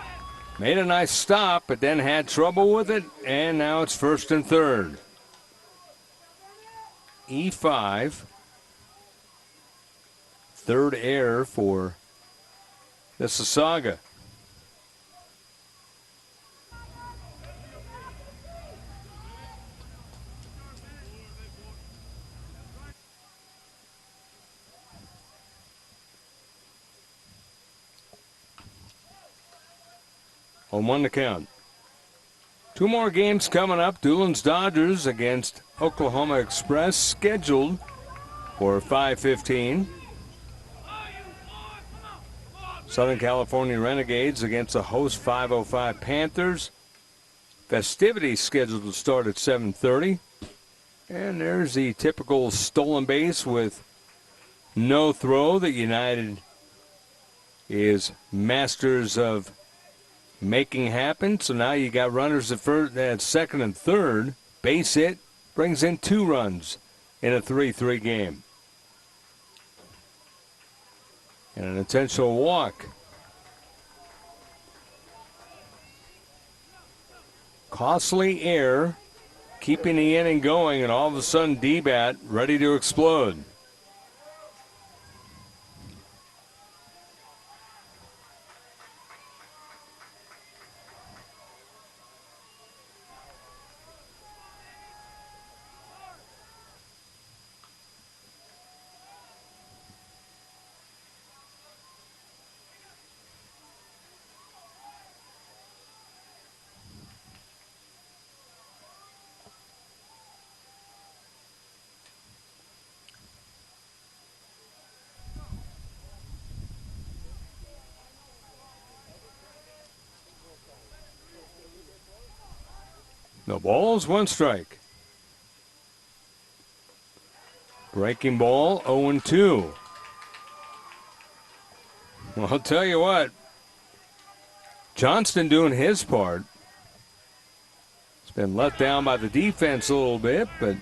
made a nice stop, but then had trouble with it, and now it's first and third. E5. Third error for Mississauga. On 1 to count. 2 more games coming up. Doolin's Dodgers against Oklahoma Express, scheduled for 5:15. Southern California Renegades against the host 505 Panthers. Festivities scheduled to start at 7:30. And there's the typical stolen base with no throw that United is masters of making happen. So now you got runners at second and third. Base hit brings in 2 runs in a 3-3 game. And an intentional walk. Costly error, keeping the inning going, and all of a sudden D-Bat ready to explode. No balls, 1 strike. Breaking ball, 0-2. Well, I'll tell you what. Johnston doing his part. He's been let down by the defense a little bit, but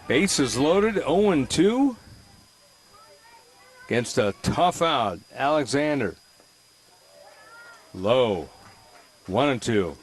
bases loaded, 0-2. Against a tough out, Alexander. Low. 1-2.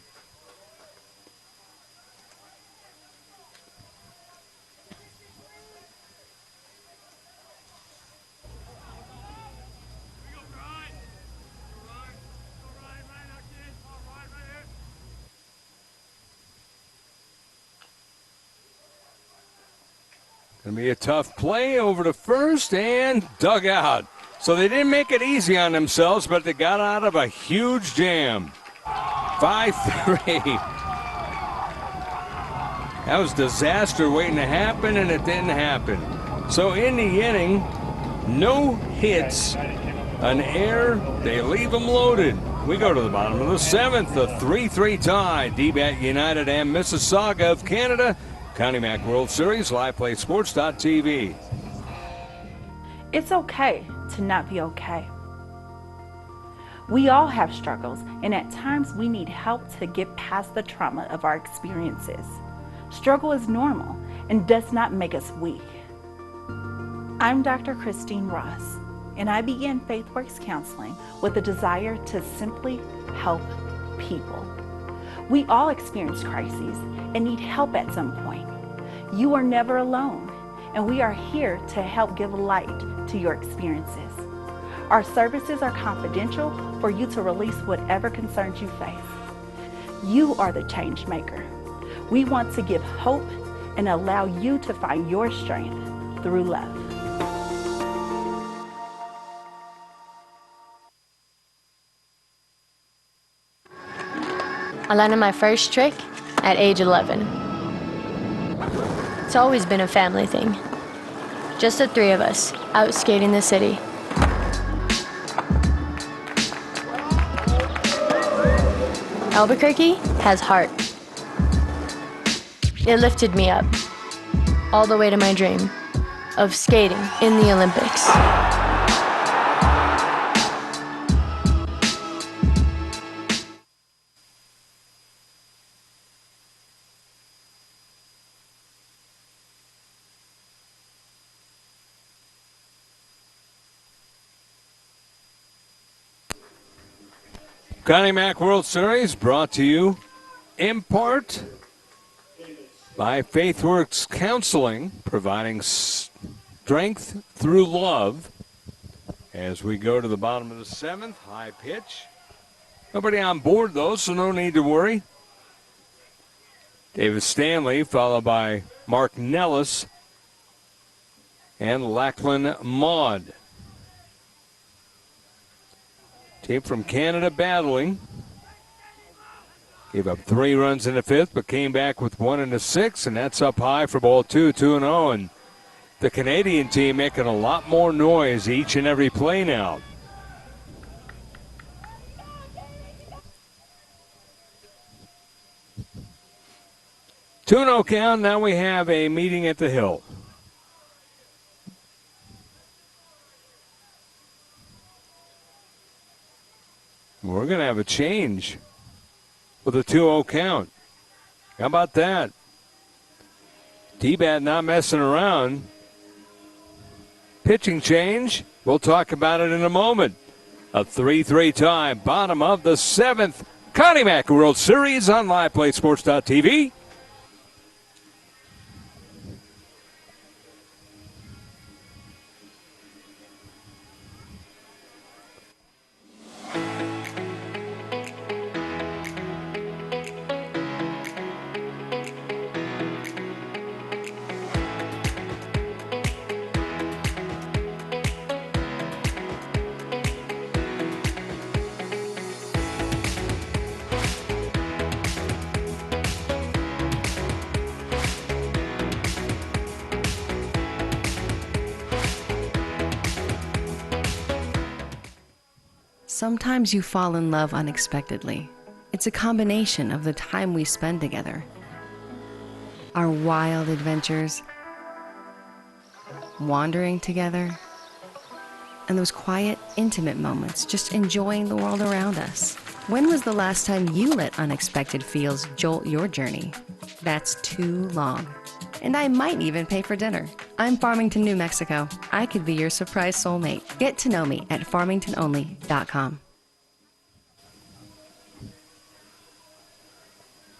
Gonna be a tough play over to first and dug out. So they didn't make it easy on themselves, but they got out of a huge jam. 5-3. That was disaster waiting to happen, and it didn't happen. So in the inning, no hits, an error, they leave them loaded. We go to the bottom of the 7th, a 3-3 tie. D-Bat United and Mississauga of Canada. Connie Mack World Series, LivePlaySports.tv. It's okay to not be okay. We all have struggles, and at times we need help to get past the trauma of our experiences. Struggle is normal and does not make us weak. I'm Dr. Christine Ross, and I began FaithWorks Counseling with a desire to simply help people. We all experience crises and need help at some point. You are never alone, and we are here to help give light to your experiences. Our services are confidential for you to release whatever concerns you face. You are the change maker. We want to give hope and allow you to find your strength through love. I landed my first trick at age 11. It's always been a family thing. Just the 3 of us out skating the city. Albuquerque has heart. It lifted me up, all the way to my dream of skating in the Olympics. Connie Mack World Series brought to you in part by FaithWorks Counseling, providing strength through love. As we go to the bottom of the 7th, high pitch. Nobody on board, though, so no need to worry. David Stanley, followed by Mark Nellis and Lachlan Maud. Team from Canada battling. Gave up 3 runs in the 5th, but came back with 1 in the 6th, and that's up high for ball 2, 2-0. And The Canadian team making a lot more noise each and every play now. 2-0 count. Now we have a meeting at the hill. We're going to have a change with a 2-0 count. How about that? D-Bat not messing around. Pitching change. We'll talk about it in a moment. A 3-3 tie. Bottom of the 7th. Connie Mack World Series on LivePlaySports.tv. Sometimes you fall in love unexpectedly. It's a combination of the time we spend together, our wild adventures, wandering together, and those quiet, intimate moments just enjoying the world around us. When was the last time you let unexpected feels jolt your journey? That's too long. And I might even pay for dinner. I'm Farmington, New Mexico. I could be your surprise soulmate. Get to know me at farmingtononly.com.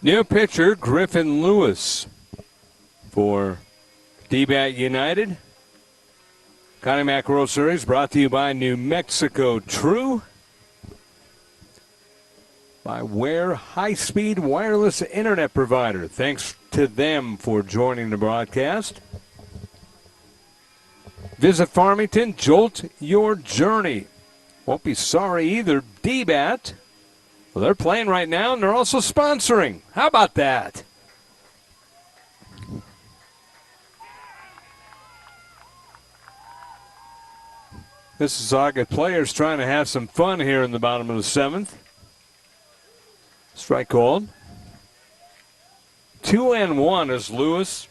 New pitcher Griffin Lewis for D-Bat United. Connie Mack World Series brought to you by New Mexico True. By Ware High-Speed Wireless Internet Provider. Thanks to them for joining the broadcast. Visit Farmington, jolt your journey. Won't be sorry either. D-Bat, well, they're playing right now, and they're also sponsoring. How about that? Mississauga players trying to have some fun here in the bottom of the 7th. Strike called. 2-1 as Lewis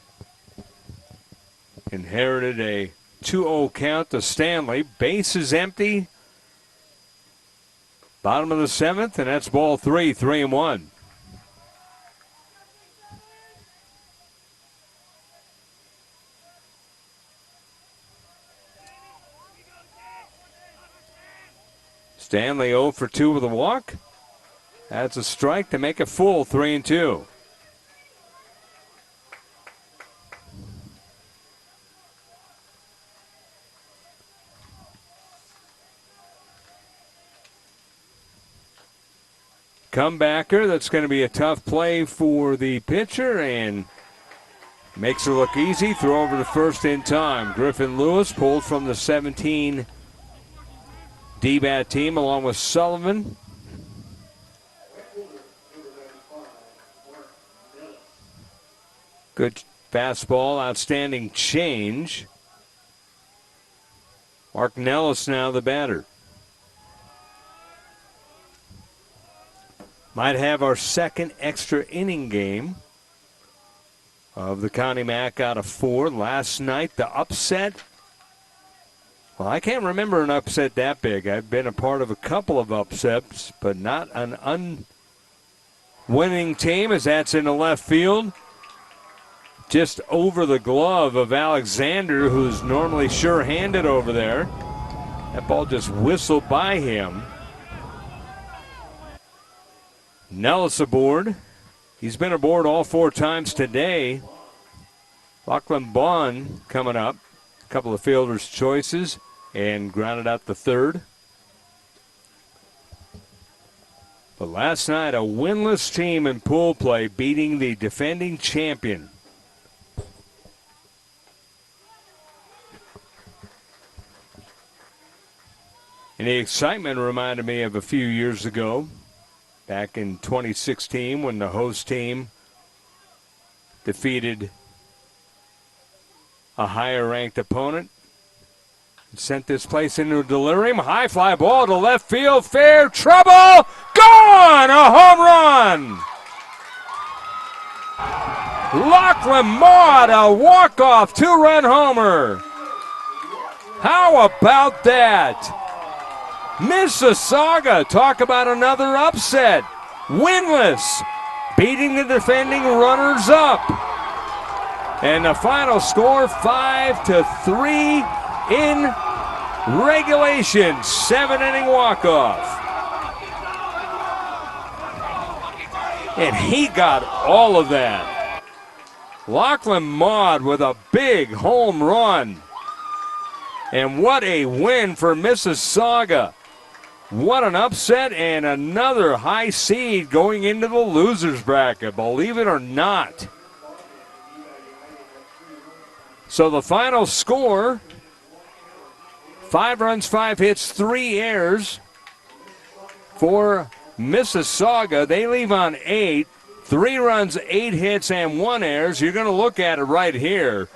inherited a 2-0 count to Stanley. Base is empty. Bottom of the 7th, and that's ball 3, 3-1. Stanley 0 for 2 with a walk. That's a strike to make it full 3-2. Comebacker, that's going to be a tough play for the pitcher and makes it look easy. Throw over to first in time. Griffin Lewis pulled from the 17 D-Bat team along with Sullivan. Good fastball, outstanding change. Mark Nellis now the batter. Might have our second extra inning game of the Connie Mack out of 4. Last night, the upset. Well, I can't remember an upset that big. I've been a part of a couple of upsets, but not an unwinning team, as that's in the left field. Just over the glove of Alexander, who's normally sure-handed over there. That ball just whistled by him. Nellis aboard. He's been aboard all 4 times today. Lachlan Bond coming up. A couple of fielders' choices and grounded out the 3rd. But last night, a winless team in pool play beating the defending champion. And the excitement reminded me of a few years ago. Back in 2016 when the host team defeated a higher-ranked opponent. Sent this place into a delirium. High fly ball to left field. Fair trouble. Gone! A home run! Lachlan Maud, a walk-off 2-run homer. How about that? Mississauga, talk about another upset. Winless, beating the defending runners-up. And the final score, 5-3 in regulation. 7-inning walk-off. And he got all of that. Lachlan Maud with a big home run. And what a win for Mississauga. What an upset and another high seed going into the losers bracket, believe it or not. So the final score, 5 runs, 5 hits, 3 errors for Mississauga. They leave on 8. 3 runs, 8 hits, and 1 errors. You're going to look at it right here.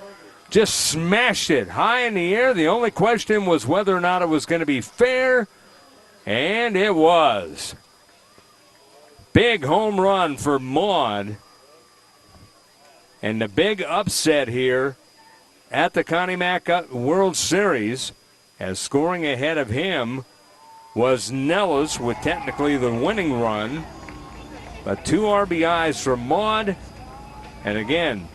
Just smashed it high in the air. The only question was whether or not it was going to be fair, and it was. Big home run for Maud. And the big upset here at the Connie Mack World Series, as scoring ahead of him was Nellis with technically the winning run. But 2 RBIs for Maud. And again,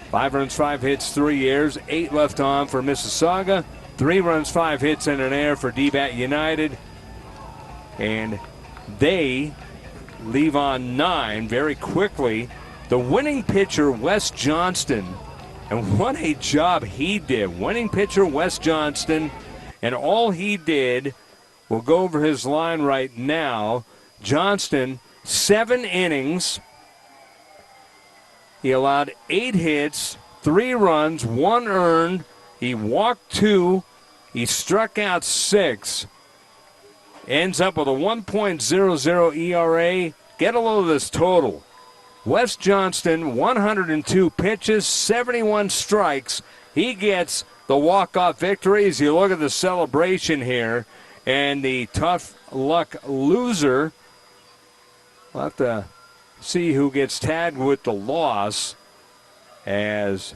5 runs, 5 hits, 3 errors, 8 left on for Mississauga. 3 runs, 5 hits, and an error for D-Bat United. And they leave on 9 very quickly. The winning pitcher, Wes Johnston, and what a job he did. Winning pitcher, Wes Johnston, and all he did, we'll go over his line right now. Johnston, 7 innings. He allowed 8 hits, 3 runs, 1 earned. He walked 2. He struck out 6. Ends up with a 1.00 ERA. Get a load of this total. Wes Johnston, 102 pitches, 71 strikes. He gets the walk-off victory. As you look at the celebration here, and the tough luck loser, we'll have to see who gets tagged with the loss, as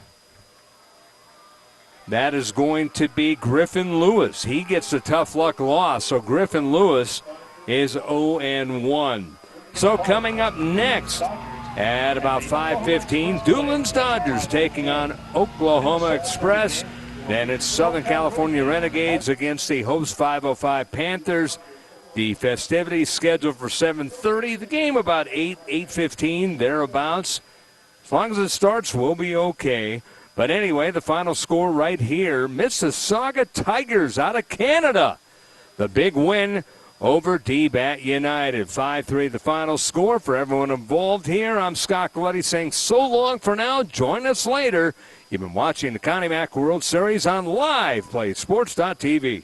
that is going to be Griffin Lewis. He gets the tough luck loss, so Griffin Lewis is 0-1. So coming up next at about 5:15, Doolin's Dodgers taking on Oklahoma Express. Then it's Southern California Renegades against the host 505 Panthers. The festivities scheduled for 7:30. The game about 8:15, thereabouts. As long as it starts, we'll be okay. But anyway, the final score right here, Mississauga Tigers out of Canada. The big win over D-Bat United. 5-3 the final score. For everyone involved here, I'm Scott Galletti saying so long for now. Join us later. You've been watching the Connie Mack World Series on LivePlay Sports.tv.